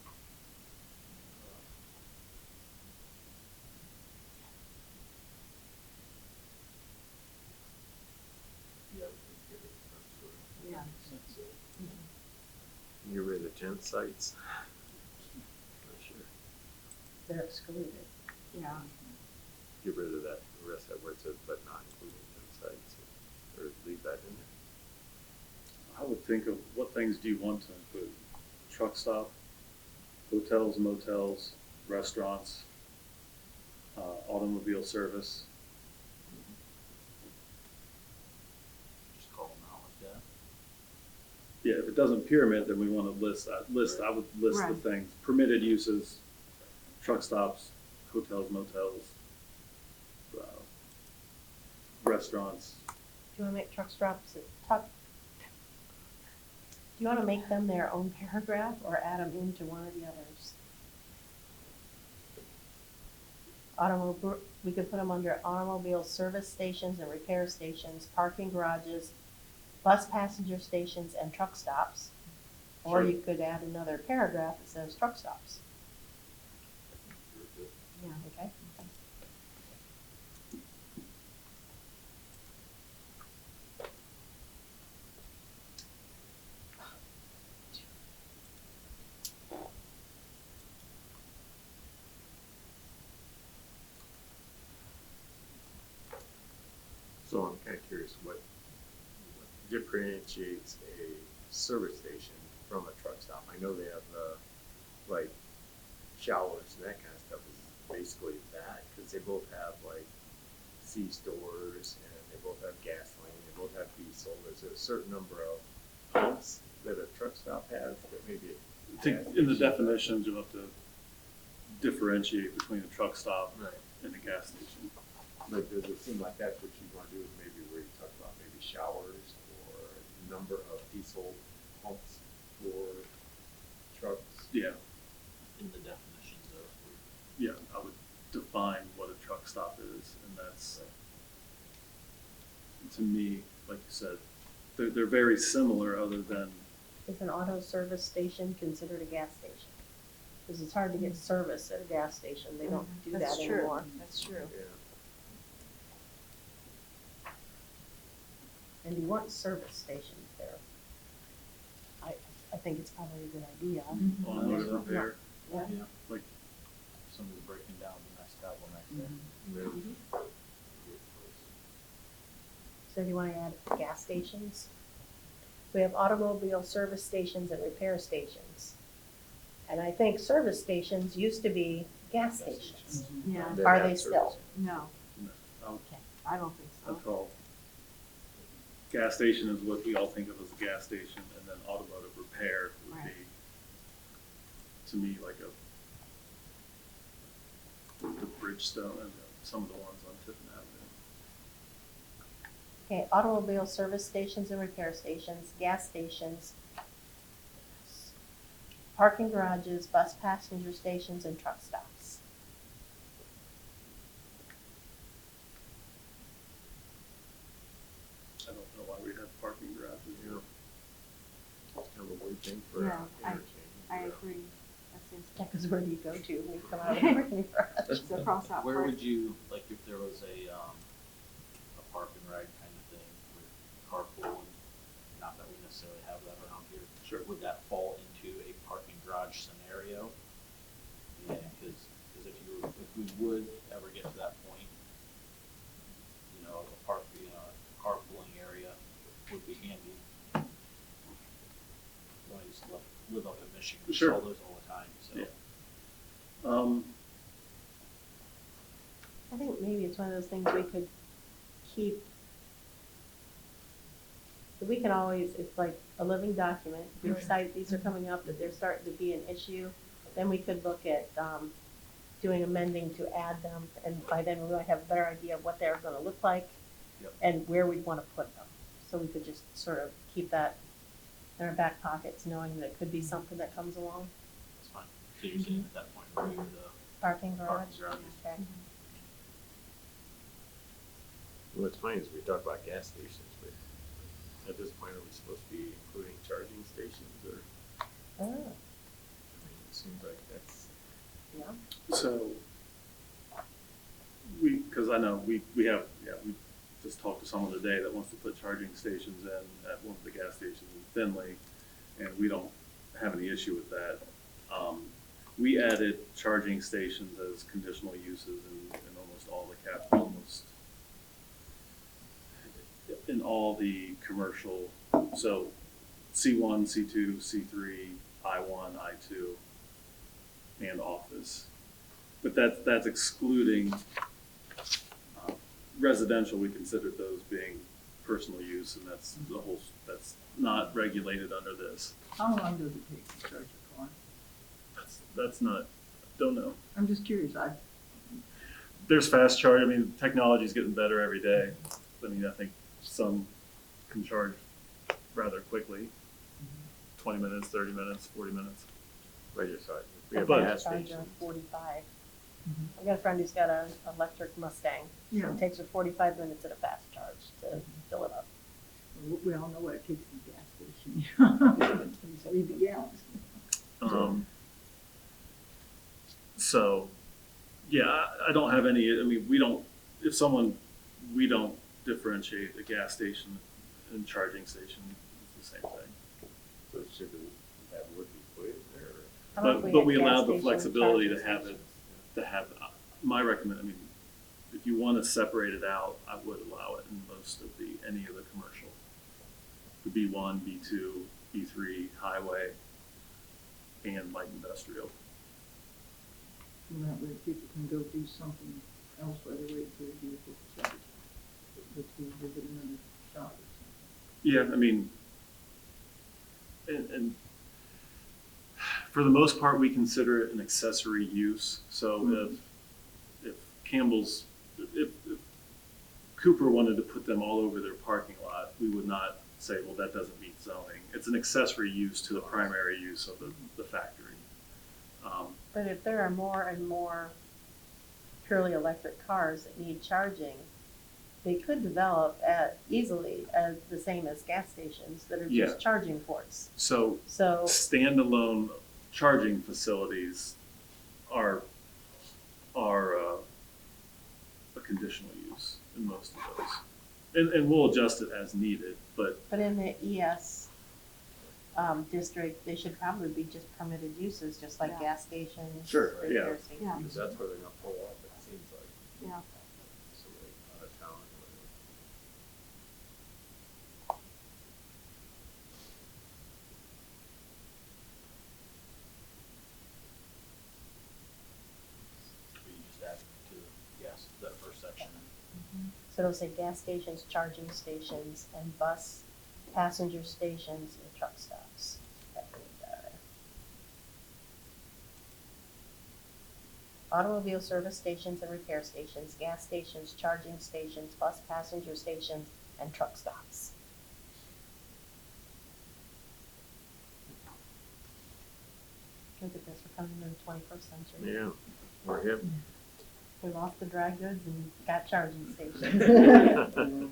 Yeah. Get rid of the tent sites. For sure. They're excluded. Yeah. Get rid of that, the rest of where it says, but not including tent sites, or leave that in there. I would think of what things do you want to include? Truck stop, hotels, motels, restaurants, automobile service. Just call them out like that. Yeah, if it doesn't pyramid, then we want to list, I would list the Right. things, permitted uses, truck stops, hotels, motels, restaurants. Do you wanna make truck stops, do you wanna make them their own paragraph, or add them into one of the others? We could put them under automobile service stations and repair stations, parking garages, bus passenger stations, and truck stops. Or Sure. you could add another paragraph that says truck stops, Yeah. okay? So I'm kinda curious what differentiates a service station from a truck stop? I know they have, like showers and that kind of stuff is basically that, cause they both have like C-stores and they both have gasoline, they both have diesel. There's a certain number of pumps that a truck stop has that maybe a I think in the definitions, you'll have to differentiate between a truck stop Right. and a gas station. But does it seem like that's what you want to do, is maybe where you talk about maybe showers or number of diesel pumps for trucks? Yeah, In the definitions of. yeah, I would define what a truck stop is, and that's, to me, like you said, they're very similar other than, Is an auto service station considered a gas station? Because it's hard to get service at a gas station, they don't do that That's true. anymore. That's true. Yeah. And you want service stations there. I think it's probably a good idea. automotive repair, Yeah. Yeah. like, Somebody's breaking down the next Tableneck there. Really? So do you want to add gas stations? We have automobile service stations and repair stations. And I think service stations used to be gas stations. Yeah, That Are have they still? no, Okay. I don't think so. I'd call gas station is what we all think of as a gas station, and then automotive repair would be, Right. to me, like the Bridgestone and some of the ones on Tiffin Avenue. Okay, automobile service stations and repair stations, gas stations, parking garages, bus passenger stations, and truck stops. I don't know why we have parking garages here. Kind of a weird thing for Yeah, interchange. I yeah. agree. That seems, Yeah, because where do you go to when you come out of the parking garage? it's a cross out Where part. would you, like, if there was a park and ride kind of thing with carpooling, not that we necessarily have that around here. Sure. Would that fall into a parking garage scenario? Yeah, because if we would ever get to that point, you know, a carpooling area would be handy. When I used to live up in Michigan, we Sure. saw those all the time, so. Yeah. I think maybe it's one of those things we could keep. We can always, it's like a living document, we decide these are coming up, that they're starting to be an issue, then we could look at, doing amending to add them, and by then we might have a better idea of what they're gonna look like. Yep. And where we'd wanna put them, so we could just sort of keep that in our back pockets, knowing that it could be something that comes along. That's fine. So you're saying at that point, remove the Parking garage, Parking garage. okay. What's funny is we talk about gas stations, but at this point, are we supposed to be including charging stations, or, Oh, I mean, it seems like that's, yeah. So, because I know we have, we just talked to someone today that wants to put charging stations in at one of the gas stations in Findlay, and we don't have any issue with that. We added charging stations as conditional uses in almost all in all the commercial, so C1, C2, C3, I1, I2, and office. But that's excluding residential. We considered those being personal use, and that's that's not regulated under this. How long does it take to charge a car? That's not, don't know. I'm just curious, There's fast charge. I mean, technology's getting better every day. I mean, I think some can charge rather quickly, 20 minutes, 30 minutes, 40 minutes. but you're sorry, we I have But- gas charge stations. 45. Mhm. I got a friend who's got an electric Mustang. Yeah. It takes her 45 minutes at a fast charge to fill it up. we all know what it takes in a gas station. It's 80 gallons. So, yeah, I don't have any, I mean, we don't differentiate a gas station and charging station. It's the same thing. So should that would be put in there, or? How about But had we gas allow the station flexibility to charging have it, stations? I mean, if you want to separate it out, I would allow it in any of the commercial. The B1, B2, B3, highway, and light industrial. And that way people can go do something else while they're waiting for their vehicle to charge. Let's go visit another shop or something. Yeah, I mean, And for the most part, we consider it an accessory use. So if Campbell's, if Cooper wanted to put them all over their parking lot, we would not say, well, that doesn't meet zoning. It's an accessory use to the primary use of the factory. But if there are more and more purely electric cars that need charging, they could develop easily as the same as gas stations that are Yeah. just charging ports. So So, standalone charging facilities are a conditional use in most of those. And we'll adjust it as needed, but but in the ES district, they should probably be just permitted uses, just like Yeah. gas stations. Sure, repair yeah. stations. Yeah. Because that's where they're gonna pull up, it seems like, Yeah. somebody out of town or whatever. We just add to, yes, that first section. So it'll say gas stations, charging stations, and bus passenger stations and truck stops. That would be better. Automobile service stations and repair stations, gas stations, charging stations, bus passenger stations, and truck stops. Look at this, we're coming into the 21st century. Yeah, we're hip. We lost the dry goods and got charging stations.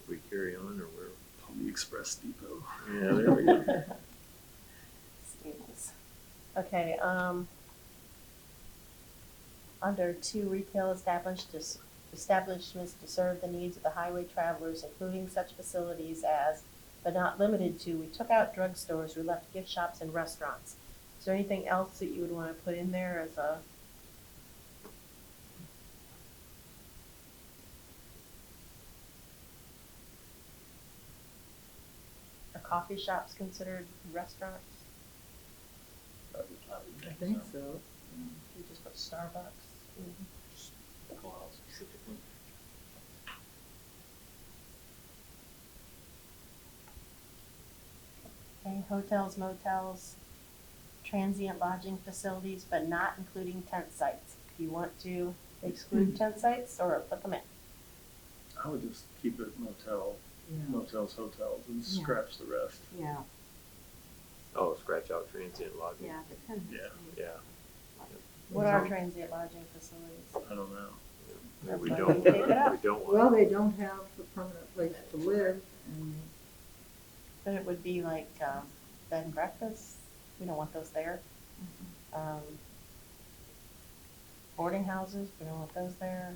We carry on, or we're, Pony Express Depot. yeah, there we go. Staples. Okay, under 2, retail establishments to serve the needs of the highway travelers, including such facilities as, but not limited to, we took out drugstores, we left gift shops and restaurants. Is there anything else that you would wanna put in there as a? Are coffee shops considered restaurants? I think so. We just put Starbucks. Call out specifically. Okay, hotels, motels, transient lodging facilities, but not including tent sites. Do you want to exclude tent sites or put them in? I would just keep it motel, Yeah. motels, hotels, and Yeah. scratch the rest. Yeah, Oh, scratch out transient lodging. yeah, but then. Yeah. Yeah. What are transient lodging facilities? I don't know. Yeah, we That's don't, why we take it out. we don't Well, want, they don't have a permanent place to live, and But it would be like, bed and breakfast, we don't want those there. Boarding houses, we don't want those there.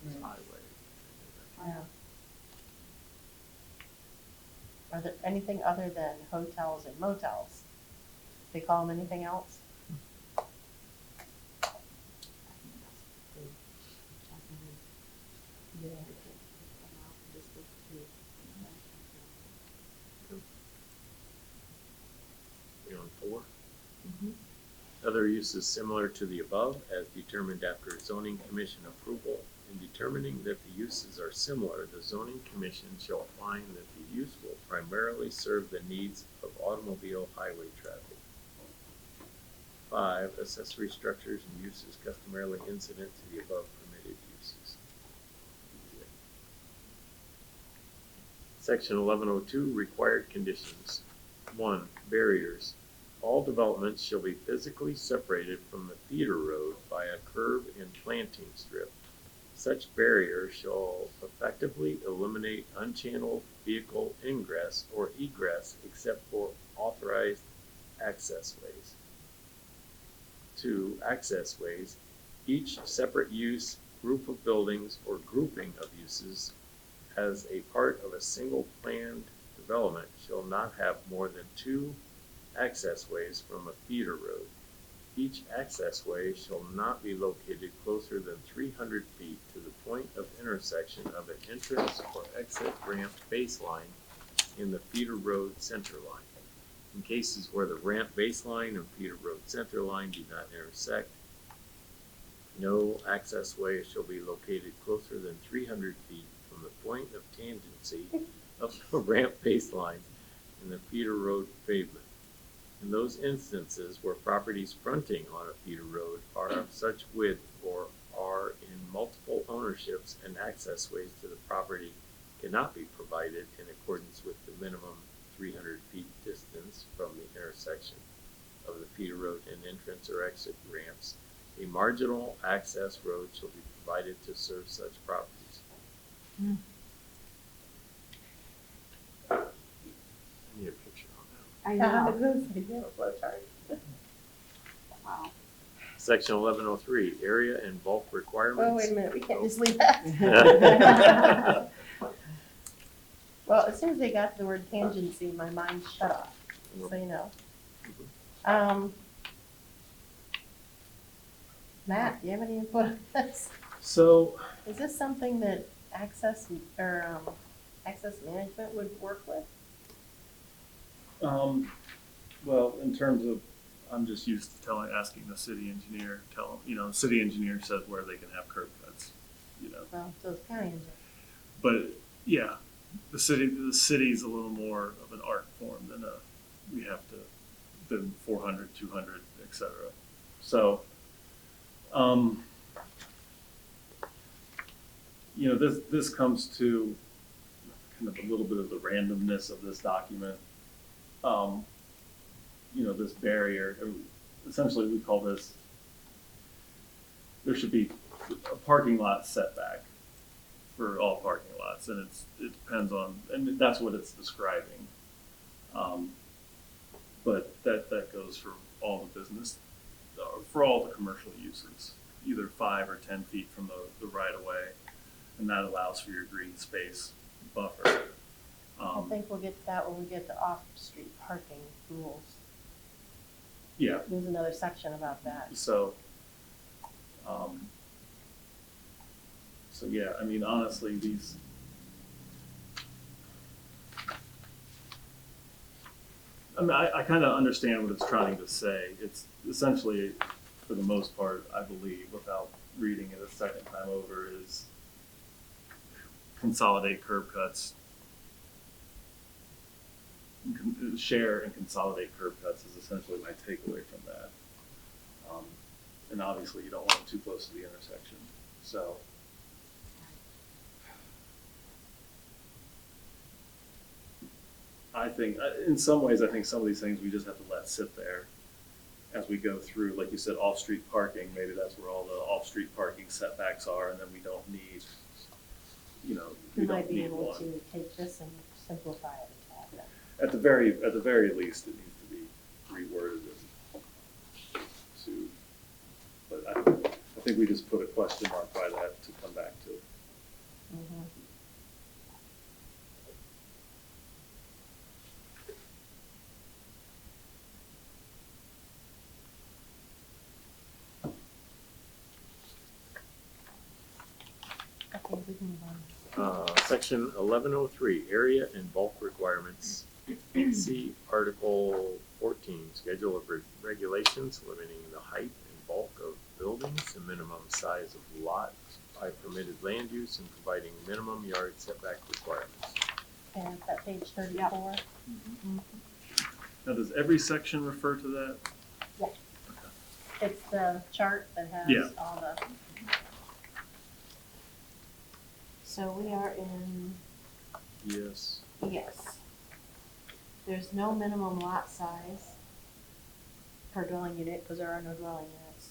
this is highway. Yeah. Are there anything other than hotels and motels? They call them anything else? We on 4? Other uses similar to the above as determined after zoning commission approval. In determining that the uses are similar, the zoning commission shall find that the use will primarily serve the needs of automobile highway traffic. 5, accessory structures and uses customarily incident to the above permitted uses. Section 1102, required conditions. 1, barriers. All developments shall be physically separated from the feeder road by a curb and planting strip. Such barriers shall effectively eliminate unchanneled vehicle ingress or egress except for authorized access ways. 2, access ways. Each separate use, group of buildings, or grouping of uses as a part of a single planned development shall not have more than 2 access ways from a feeder road. Each access way shall not be located closer than 300 feet to the point of intersection of an entrance or exit ramp baseline in the feeder road center line. In cases where the ramp baseline and feeder road center line do not intersect, no access way shall be located closer than 300 feet from the point of tangency of the ramp baselines in the feeder road pavement. In those instances where properties fronting on a feeder road are of such width or are in multiple ownerships and access ways to the property cannot be provided in accordance with the minimum 300 feet distance from the intersection of the feeder road and entrance or exit ramps, a marginal access road shall be provided to serve such properties. I need a picture on that. I know, You have a flow chart. wow. Section 1103, area and bulk requirements. Oh, wait a minute, we can't just leave that. Well, as soon as they got the word tangency, my mind shut off, so you know. Matt, do you have any input on this? So, Is this something that access management would work with? well, in terms of, I'm just used to asking the city engineer, the city engineer says where they can have curb cuts, Well, so it's county engineer. But, yeah, the city's a little more of an art form than than 400, 200, et cetera. So, this comes to kind of a little bit of the randomness of this document. This barrier, essentially we call this, there should be a parking lot setback for all parking lots, and it depends on, and that's what it's describing. But that goes for all the business, for all the commercial uses, either 5 or 10 feet from the right of way, and that allows for your green space buffer. I think we'll get to that when we get to off-street parking rules. Yeah, There's another section about that. so yeah, I mean, honestly, I kind of understand what it's trying to say. It's essentially, for the most part, I believe, without reading it a second time over, is consolidate curb cuts. Share and consolidate curb cuts is essentially my takeaway from that. And obviously, you don't want them too close to the intersection. So, I think, in some ways, I think some of these things we just have to let sit there as we go through, like you said, off-street parking. Maybe that's where all the off-street parking setbacks are, and then we don't need, We we might don't be need able one. to take this and simplify it a tad then. At the very least, it needs to be reworded but I think we just put a question mark by that to come back to. Mhm. Okay, we can move on. Section 1103, area and bulk requirements. See Article 14, schedule of regulations limiting the height and bulk of buildings, the minimum size of lots by permitted land use, and providing minimum yard setback requirements. Okay, that's at page 34. Now, does every section refer to that? Yeah. It's the chart that has Yeah. all the. So we are in, Yes. yes. There's no minimum lot size per dwelling unit, because there are no dwelling units.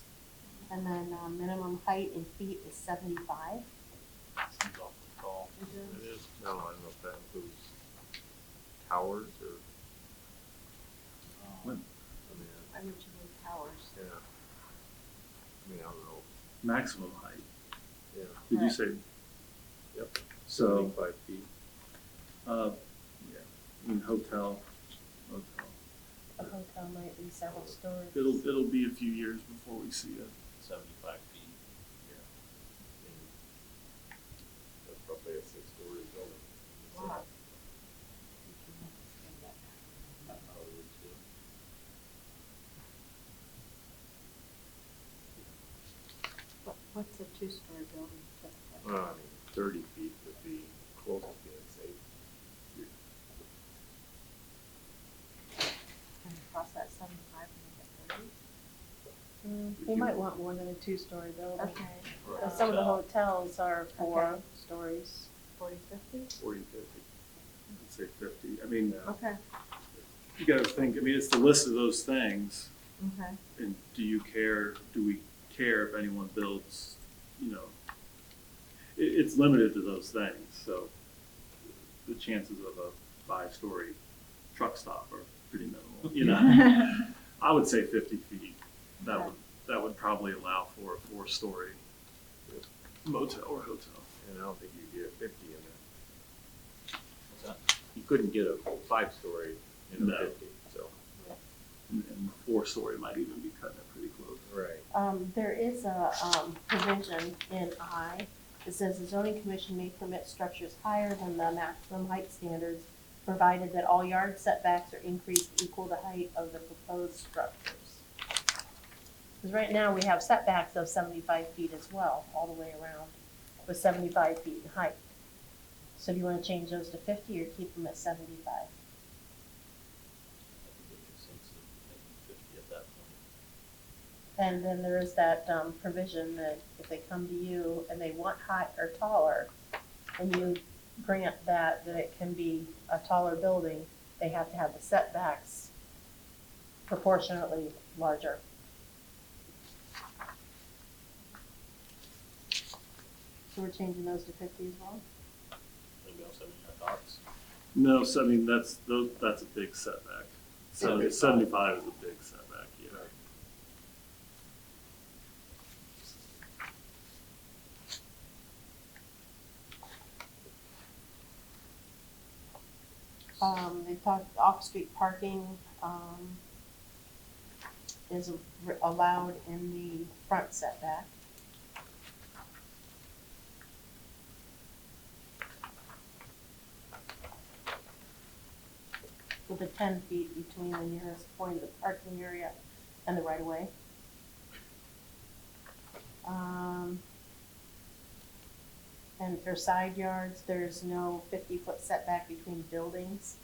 And then, minimum height in feet is 75. Seems awfully tall. It is. No, I don't know if that includes towers or, I mean, I know what you mean, towers. yeah. I mean, I don't know. Maximum height. Yeah. Did you Right. say? Yep. So, 75 feet. yeah, I mean, hotel. A hotel might be several stories. It'll be a few years before we see a 75 feet. That's probably a 6-story building. Wow. What's a 2-story building? Well, I mean, 30 feet would be close to being safe. Can you cross that 75 and make it 30? We might want more than a two-story building. Okay. Because some of the hotels are four Okay. stories. 40, 50? 40, 50. I'd say 50. I mean, Okay. you gotta think, I mean, it's the list of those things. Okay. And do we care if anyone builds, you know, it's limited to those things, so the chances of a 5-story truck stop are pretty minimal, you know? I would say 50 feet. Okay. That would probably allow for a 4-story motel or hotel. And I don't think you'd get a 50 in that. What's that? You couldn't get a 5-story in a No. 50, so. And 4-story might even be cutting it pretty close. Right. There is a, provision in I that says the zoning commission may permit structures higher than the maximum height standards, provided that all yard setbacks are increased equal to height of the proposed structures. Because right now, we have setbacks of 75 feet as well, all the way around, with 75 feet in height. So do you want to change those to 50 or keep them at 75? I think it makes sense to make it 50 at that point. And then there is that provision that if they come to you and they want high or taller, and you grant that it can be a taller building, they have to have the setbacks proportionately larger. So we're changing those to 50 as well? Anybody else have any thoughts? No, so I mean, that's a big setback. 75 is a big setback, yeah. They talked off-street parking, is allowed in the front setback. With the 10 feet between the nearest point of the parking area and the right-of-way. And for side yards, there's no 50-foot setback between buildings.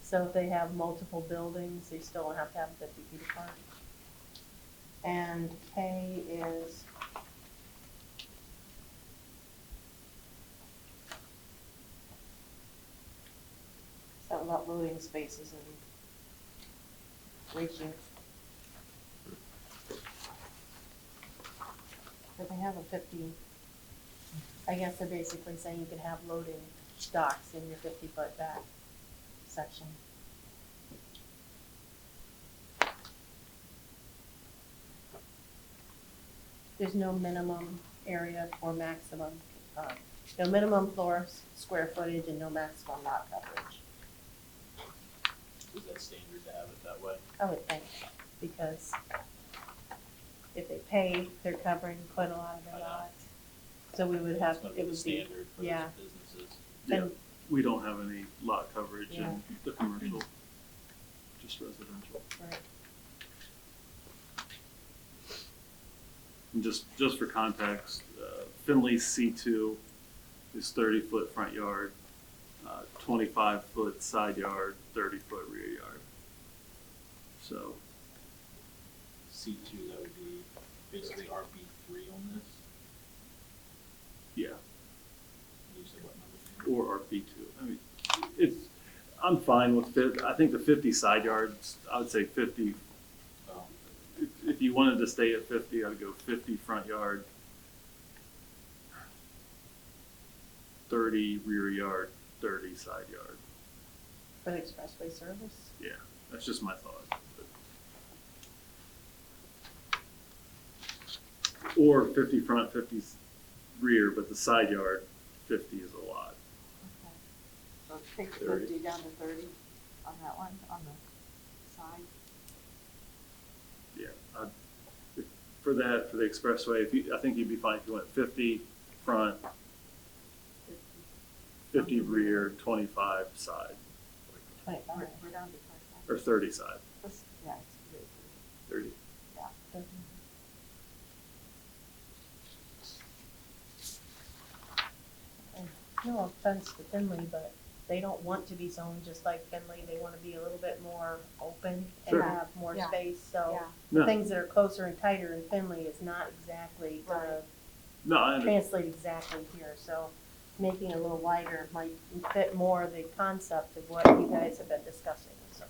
So if they have multiple buildings, they still don't have to have 50 feet apart. And K is something about loading spaces and ratios. But they have a 50, I guess they're basically saying you can have loading docks in your 50-foot back section. There's no minimum area or maximum, no minimum floor square footage and no maximum lot coverage. Is that standard to have it that way? I would think, because if they pay, they're covering quite a lot of their lot. So we would have, It's gonna it be the would be, standard for yeah. those businesses. Yeah, And- we don't have any lot coverage Yeah. in the commercial, just residential. right. And just for context, Finley's C2 is 30-foot front yard, 25-foot side yard, 30-foot rear yard. So, C2, that would be basically RP3 on this. yeah, You said what number? or RP2. I mean, I'm fine with I think the 50 side yards, I would say 50. Oh, If you wanted to stay at 50, I'd go 50 front yard, 30 rear yard, 30 side yard. For the expressway service? Yeah, that's just my thought. Or 50 front, 50 rear, but the side yard, 50 is a lot. Okay. So take 30. 50 down to 30 on that one, on the side. Yeah, for the expressway, I think you'd be fine if you went 50 front, 50 rear, 25 side, 25. We're down to 25. or 30 side. Yeah, it's really 30. yeah. no offense to Finley, but they don't want to be zoned just like Finley. They want to be a little bit more open and Sure. have more Yeah. space. So Yeah. the No. things that are closer and tighter in Finley is not exactly Right. No, I understand. translate exactly here. So making it a little wider might fit more the concept of what you guys have been discussing. So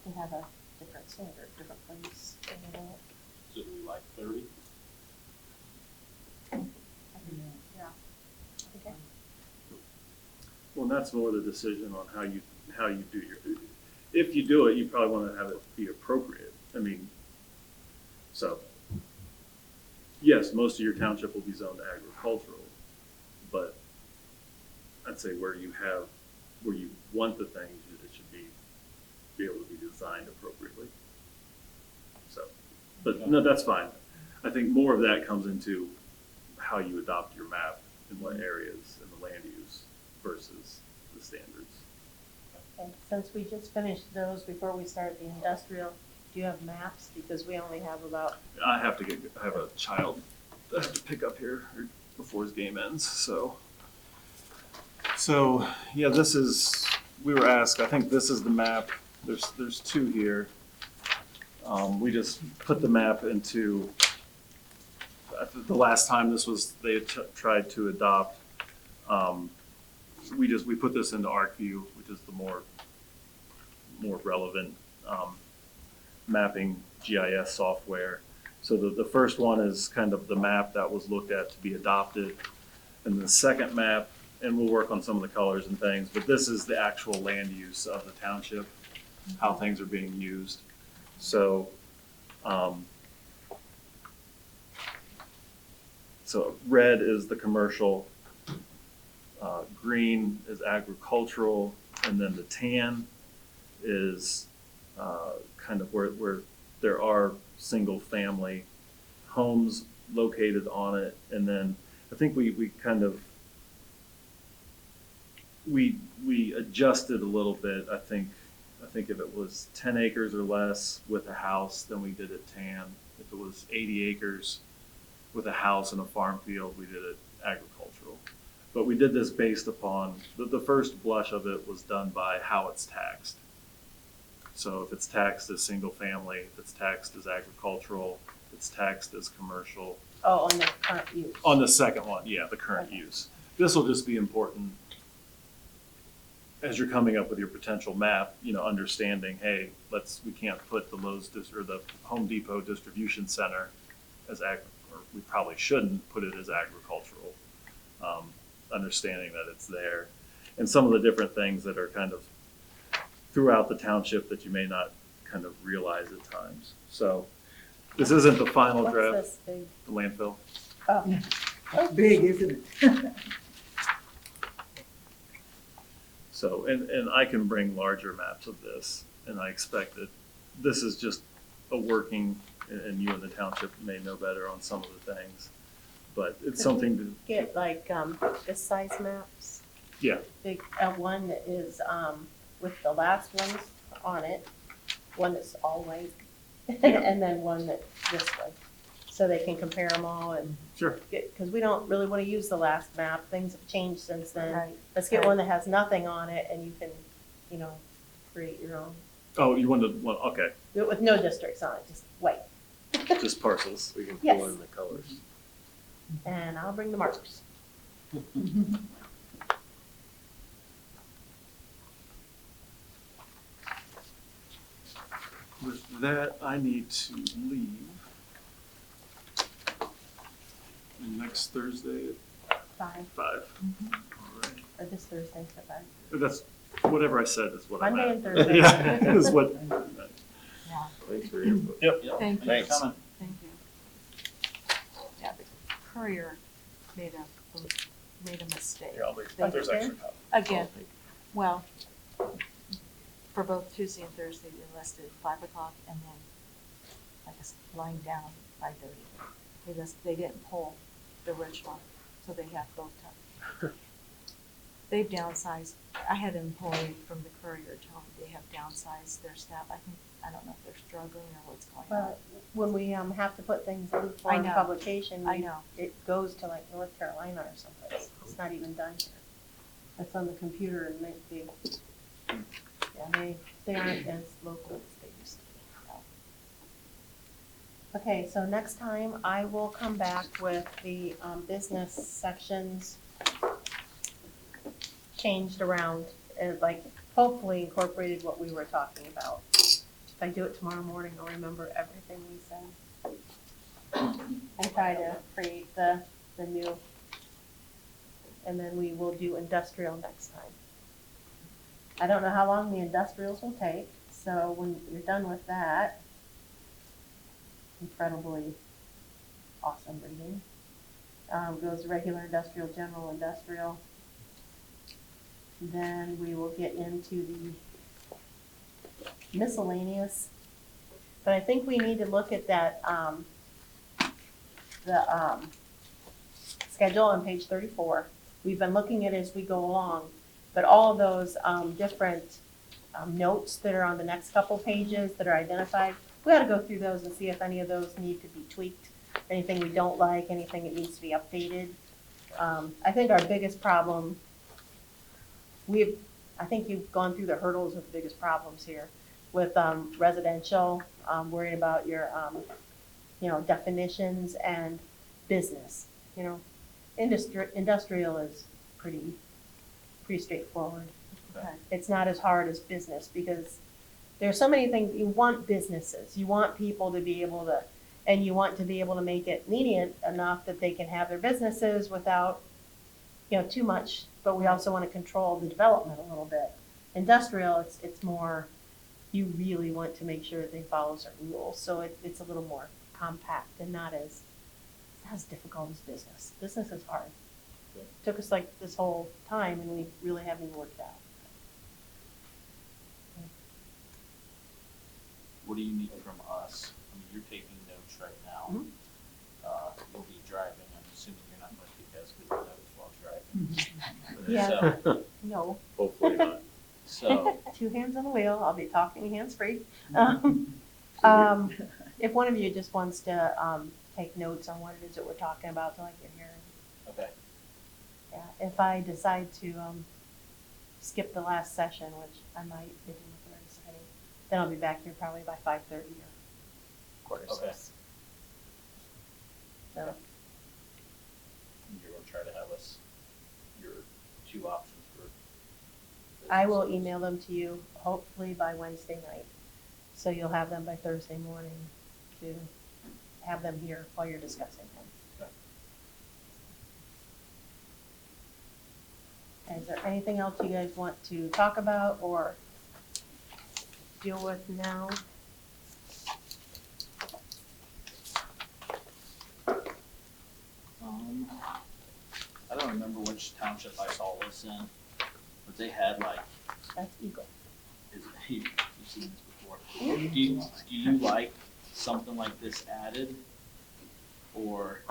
we have a different standard, different place. Should we like 30? Yeah. Okay. Well, that's more the decision on how you do your, if you do it, you probably want to have it be appropriate. I mean, so, yes, most of your township will be zoned agricultural, but I'd say where you want the things, it should be able to be designed appropriately. So, but no, that's fine. I think more of that comes into how you adopt your map in what areas and the land use versus the standards. And since we just finished those before we start the industrial, do you have maps? Because we only have about, I have a child that I have to pick up here before his game ends, so. So, yeah, we were asked, I think this is the map, there's two here. We just put the map into, the last time they had tried to adopt, we put this into ArcView, which is the more relevant, mapping GIS software. So the first one is kind of the map that was looked at to be adopted. And the second map, and we'll work on some of the colors and things, but this is the actual land use of the township, how things are being used. So, so red is the commercial, green is agricultural, and then the tan is kind of where there are single-family homes located on it. And then I think we adjusted a little bit. I think if it was 10 acres or less with a house, then we did it tan. If it was 80 acres with a house and a farm field, we did it agricultural. But we did this based upon, the first blush of it was done by how it's taxed. So if it's taxed as single family, if it's taxed as agricultural, if it's taxed as commercial. oh, on the current use. On the second one, yeah, the current Okay. use. This will just be important as you're coming up with your potential map, understanding, hey, we can't put the Lowe's or the Home Depot distribution center as or we probably shouldn't put it as agricultural. Understanding that it's there, and some of the different things that are kind of throughout the township that you may not kind of realize at times. So this isn't the final What's draft, this big? the landfill. Oh, That's big, isn't it? So, and I can bring larger maps of this, and I expect that this is just a working, and you and the township may know better on some of the things, but it's something to, get like, this size maps, yeah, big, one that is, with the last ones on it, one that's all white, and then one that this way. So they can compare them all and sure. because we don't really want to use the last map. Things have changed since then. Right. Let's get Right. one that has nothing on it and you can, create your own. Oh, you wanted, well, okay, Do it with no districts on it, just white. just parcels. We can Yes. pull in the colors. And I'll bring the markers. With that, I need to leave. Next Thursday at 5, 5. All right. or this Thursday at 5. That's, whatever I said is what I Monday meant. and Thursday. Yeah, is what. Yeah, Thanks for your input. Yep. thank you. Thanks. Thank you. Yeah, the courier made a mistake. Here, I'll leave. Thank There's you. extra copy. Again, well, for both Tuesday and Thursday, they listed 5 o'clock and then, I guess, lying down 5:30. They didn't pull the original, so they have both times. They've downsized. I had an employee from the Courier tell me they have downsized their staff. I don't know if they're struggling or what's going on. But when we have to put things in for I know. publication, I know. it goes to like North Carolina or someplace. It's not even done here. It's on the computer and they aren't as local as they used to be. Okay, so next time I will come back with the business sections changed around and like hopefully incorporated what we were talking about. If I do it tomorrow morning, I'll remember everything we said. And try to create the new, and then we will do industrial next time. I don't know how long the industrials will take, so when you're done with that, incredibly awesome reading, goes regular industrial, general industrial. Then we will get into the miscellaneous, but I think we need to look at that, the schedule on page 34. We've been looking at it as we go along, but all of those different notes that are on the next couple pages that are identified, we ought to go through those and see if any of those need to be tweaked, anything we don't like, anything that needs to be updated. I think our biggest problem, I think you've gone through the hurdles of the biggest problems here with residential, worrying about your, definitions and business. Industrial is pretty straightforward. Okay. It's not as hard as business because there's so many things. You want businesses, you want people to be able to, and you want to be able to make it lenient enough that they can have their businesses without, too much, but we also want to control the development a little bit. Industrial, it's more, you really want to make sure that they follow certain rules, so it's a little more compact and not as difficult as business. Business is hard. Okay. Took us like this whole time and we really haven't even worked out. What do you need from us? I mean, you're taking notes right now. Mhm. You'll be driving. I'm assuming you're not going to take as good notes while driving. Yeah. No. Hopefully not. So, 2 hands on the wheel, I'll be talking hands-free. If one of you just wants to take notes on what it is that we're talking about till I get here. okay. Yeah, if I decide to skip the last session, which I might, if you look at our deciding, then I'll be back here probably by 5:30 or 5:45. Okay. So, You're going to try to have us your 2 options for. I will email them to you hopefully by Wednesday night. So you'll have them by Thursday morning to have them here while you're discussing them. Okay. Is there anything else you guys want to talk about or deal with now? I don't remember which township I saw this in, but they had like, That's Eagle. you've seen this before. Do you like something like this added? Or?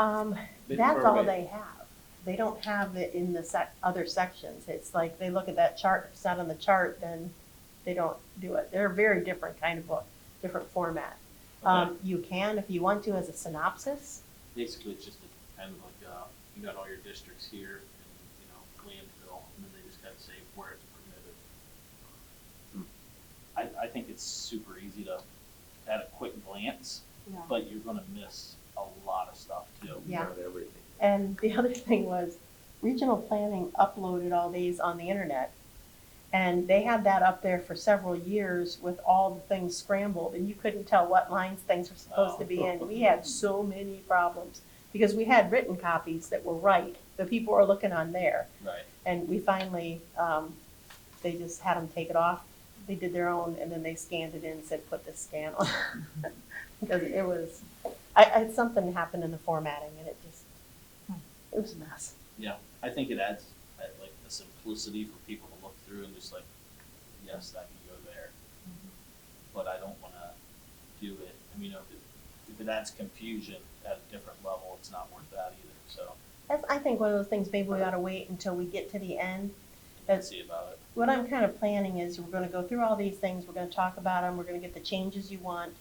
That's all they have. They don't have it in the other sections. It's like they look at that chart, if it's not on the chart, then they don't do it. They're a very different kind of book, different format. Okay. You can, if you want to, as a synopsis. Basically, it's just kind of like, you got all your districts here in, Glanville, and then they just gotta say where it's permitted. I think it's super easy to, at a quick glance, Yeah. but you're gonna miss a lot of stuff too. Yeah. Not everything. And the other thing was, regional planning uploaded all these on the internet. And they had that up there for several years with all the things scrambled, and you couldn't tell what lines things were supposed to be in. We had so many problems, because we had written copies that were right, the people were looking on there. Right. And we finally, they just had them take it off. They did their own, and then they scanned it in and said, put this scan on. Because it was, something happened in the formatting, and it was a mess. Yeah, I think it adds like a simplicity for people to look through and just like, yes, that can go there. But I don't wanna do it, if it adds confusion at a different level, it's not worth that either, so. That's, I think, one of those things, maybe we ought to wait until we get to the end That's- see about it. What I'm kind of planning is we're gonna go through all these things, we're gonna talk about them, we're gonna get the changes you want.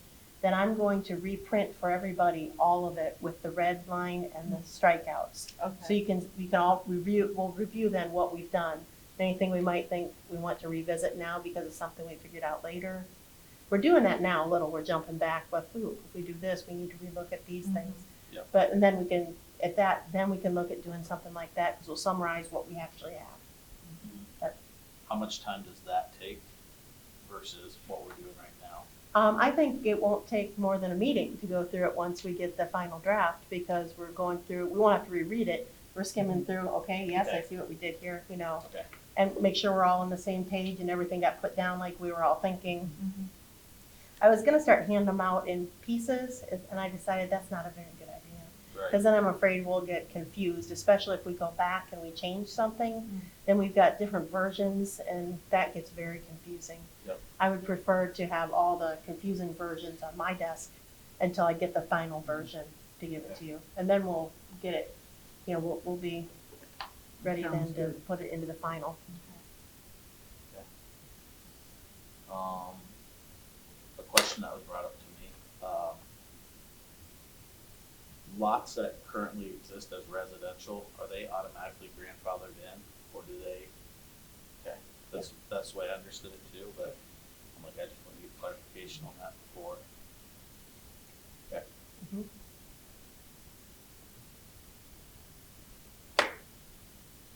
Then I'm going to reprint for everybody all of it with the red line and the strikeouts. So you can all review, we'll review then what we've done. Anything we might think we want to revisit now because it's something we figured out later. We're doing that now a little, we're jumping back, but ooh, if we do this, we need to relook at these things. Yep. But, and then we can, at that, then we can look at doing something like that, because we'll summarize what we actually have. That- How much time does that take versus what we're doing right now? I think it won't take more than a meeting to go through it once we get the final draft, because we're going through, we won't have to reread it. We're skimming through, okay, yes, I Okay. see what we did here, you know, Okay. and make sure we're all on the same page and everything got put down like we were all thinking. I was gonna start handing them out in pieces, and I decided that's not a very good idea. Right. Because then I'm afraid we'll get confused, especially if we go back and we change something, then we've got different versions, and that gets very confusing. Yep. I would prefer to have all the confusing versions on my desk until I get the final version to give it to you. And then we'll get it, you know, we'll be ready then Sounds to good. put it into the final. A question that was brought up to me, lots that currently exist as residential, are they automatically grandfathered in, or do they? Okay, that's the way I understood it too, but I'm like, I just want to get clarification on that before. Okay. Mhm.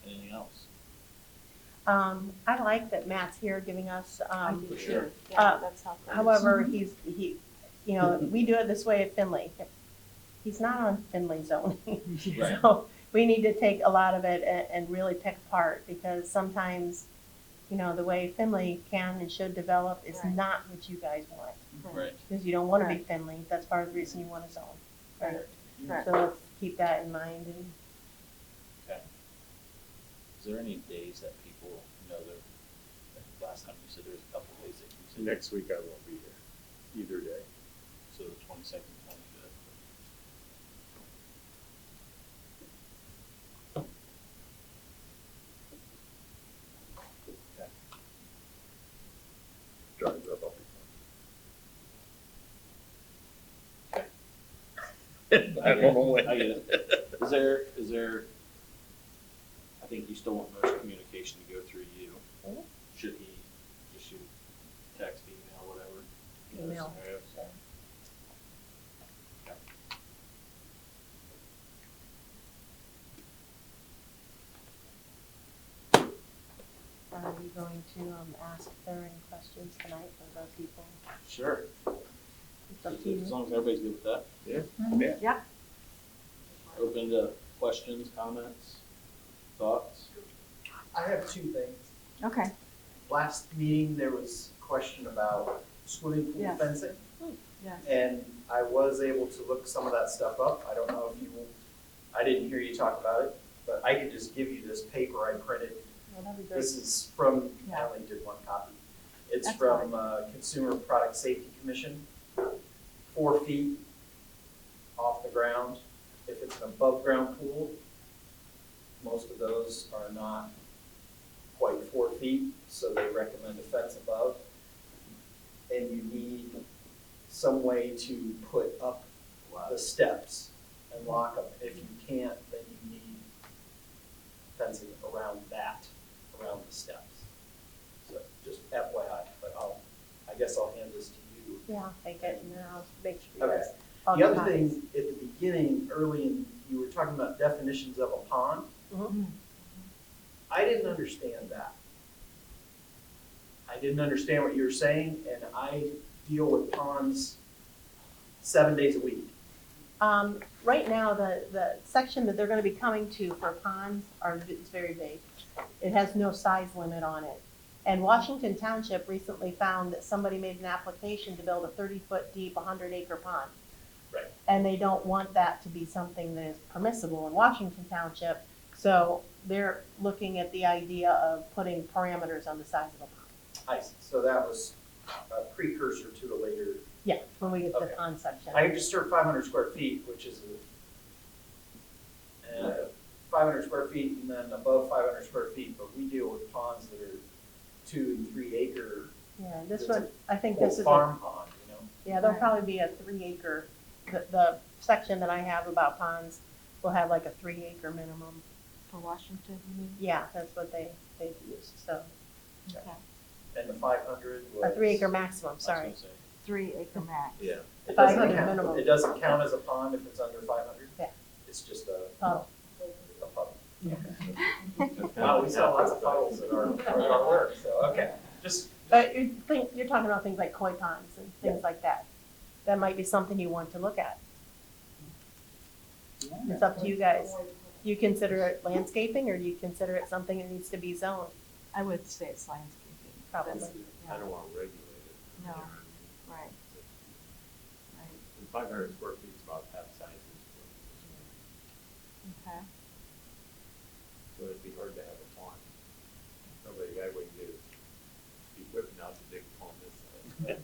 Anything else? I like that Matt's here giving us, I do For too. sure. Yeah, that's helpful. however, he, you know, we do it this way at Finley. He's not on Finley zoning. Right. So we need to take a lot of it and really pick apart, because sometimes, you know, the way Finley can and should develop is Right. not what you guys want. Right. Because you don't want to be Right. Finley, that's part of the reason you want a zone. Right. Right. So let's keep that in mind, and Okay. Is there any days that people, you know, like last time you said there was a couple days that you said. Next week I won't be here, either day. So the 22nd, 25th. Okay. Drives up, I'll be fine. I don't know when. I get it. Is there, I think you still want most communication to go through you. Mhm. Should he just shoot text, email, whatever? in those Email. scenarios? Okay. are we going to ask if there are any questions tonight from the people? Sure. It's up to you. As long as everybody's good with that. Yeah. Yeah. Open to questions, comments, thoughts? I have two things. Okay, Last meeting, there was a question about swimming pool Yes. fencing, yes. and I was able to look some of that stuff up. I don't know if you, I didn't hear you talk about it, but I can just give you this paper I printed. Well, that'd be great. This is from, I Yeah. only did one copy. It's That's from Consumer Product Safety Commission. 4 feet off the ground. If it's an above-ground pool, most of those are not quite 4 feet, so they recommend a fence above. And you need some way to put up the steps and lock them. If you can't, then you need fencing around that, around the steps. So just FYI, but I guess I'll hand this to you. Yeah, I'll take it, and then I'll make sure Okay. you guys. all The get other copies. thing, at the beginning, early in, you were talking about definitions of a pond. Mhm. I didn't understand that. I didn't understand what you were saying, and I deal with ponds 7 days a week. Right now, the section that they're gonna be coming to for ponds is very vague. It has no size limit on it. And Washington Township recently found that somebody made an application to build a 30-foot deep, 100-acre pond. Right. And they don't want that to be something that is permissible in Washington Township, so they're looking at the idea of putting parameters on the size of a pond. I see. So that was a precursor to the later. Yeah, when we get to the Okay. pond section. I just heard 500 square feet, which is 500 square feet and then above 500 square feet, but we deal with ponds that are 2 and 3 acre. Yeah, this It's one, I think this is, a- farm pond, you know? yeah, there'll probably be a 3 acre, the section that I have about ponds will have like a 3 acre minimum. For Washington, you mean? Yeah, that's what they've used, so, Okay. And the 500 was. a 3 acre maximum, I was sorry. gonna say, 3 acre max. Yeah. It doesn't 500 count- minimum. It doesn't count as a pond if it's under 500? Yeah. It's just a Oh, puddle. yeah. Wow, we saw lots of puddles in our work, so, okay. Just, But you're talking about things like koi ponds and things like that. That might be something you want to look at. It's up to you guys. You consider it landscaping, or do you consider it something that needs to be zoned? I would say it's landscaping. Probably. That's- I don't wanna regulate it. No. You know what I Right, mean? right, And 500 square feet is about half size. okay. So it'd be hard to have a pond. Probably the guy wouldn't get his, be whipping out the big pond this size.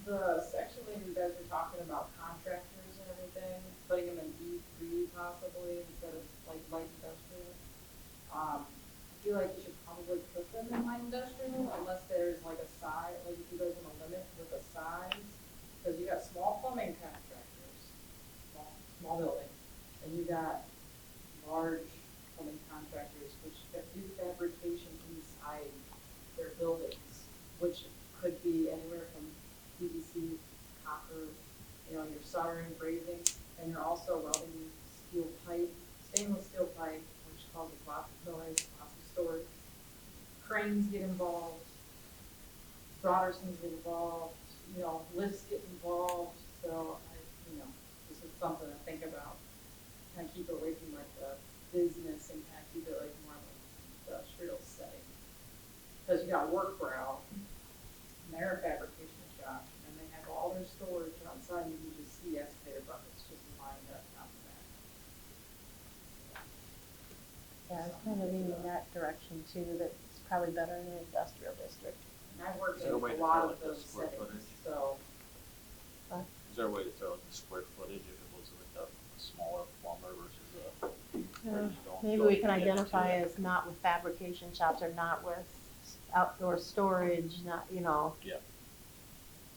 The section where you guys were talking about contractors and everything, putting them in E3 possibly instead of like light industrial. I feel like you should probably put them in light industrial unless there's like a size, like if you guys want to limit with a size. Because you got small plumbing contractors, small building, and you got large plumbing contractors which do fabrication inside their buildings, which could be anywhere from PVC, copper, you know, you're soldering, brazing, and you're also welding steel pipe, stainless steel pipe, which causes lots of noise, lots of storage. Cranes get involved, Brodersons get involved, you know, lifts get involved, so this is something to think about. Kind of keep it away from like the business and kind of keep it like more of an industrial setting. Because you got work brow, and they're a fabrication shop, and they have all their storage outside, and you can just see excavator buckets just lined up out the back. Yeah, it's kind of leaning in that direction too, that it's probably better in an industrial district. And I've worked Is in there a way a to lot tell, of like, the those square settings, footage? so. is there a way to throw like the square footage if it was like a smaller plumber versus a? or you don't Maybe really we can get into identify it? as not with fabrication shops or not with outdoor storage, not, you know, Yeah.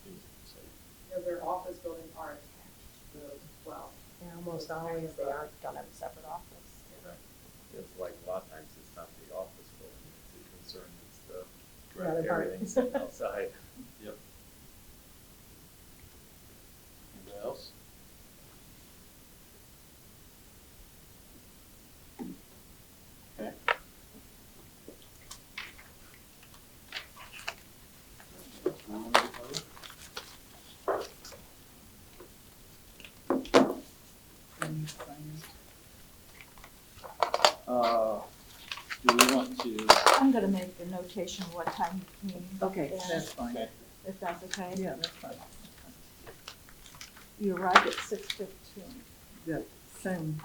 Seems safe. You know, their office buildings are attached to those as well. yeah, almost always they aren't, don't have a separate office. It's like a lot of times it's not the office building, it's the concern, it's the, The other part. everything's sitting outside. Yep. Anybody else? Okay. Do we want to, I'm gonna make the notation what time you came. Okay, in, that's fine. okay, If that's okay. Yeah, that's fine. You arrived at 6:15. The sun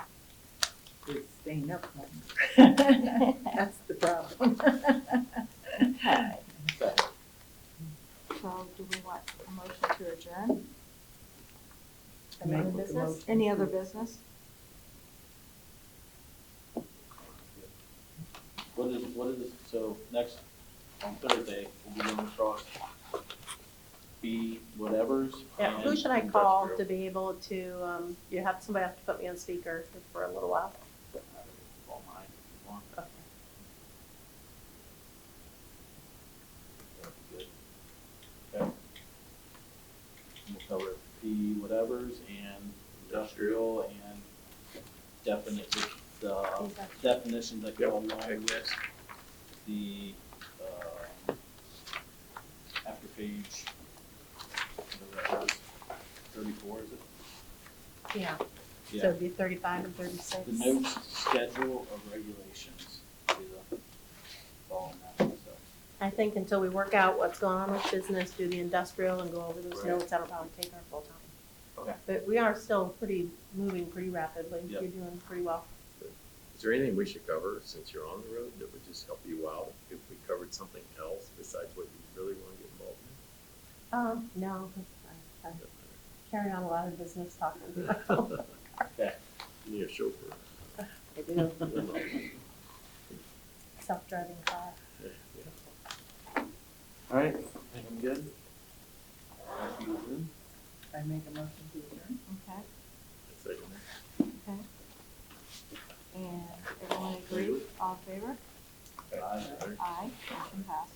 is staying up longer. That's the problem. Okay, okay, so do we want a motion to adjourn? Any other Make a business? motion. Any other business? what is, so next, on Thursday, we'll be going across B whatever's. Yeah, who and should I call industrial. to be able to, somebody have to put me on speaker for a little while? Call mine if you want. Okay. That'd be good. Okay. We'll cover P whatevers and industrial and definitions that go along with the, after page, whatever that is, 34, is it? Yeah, so Yeah, it'd be 35 and 36. the notes schedule of regulations, be the, all in that, so. I think until we work out what's going on with business, do the industrial and go over those Right. notes, that'll probably take our full time. Okay. But we are still moving pretty rapidly. Yep. You're doing pretty well. Is there anything we should cover since you're on the road that would just help you out if we covered something else besides what you really want to get involved in? No, I Doesn't carry on a lot of business talking. Okay. You need a chauffeur. I do. Self-driving car. All right, I think I'm good. Happy with it? I make a motion to adjourn. Okay, Second that. okay. And everyone agree, all in favor? Aye. Aye, motion passed.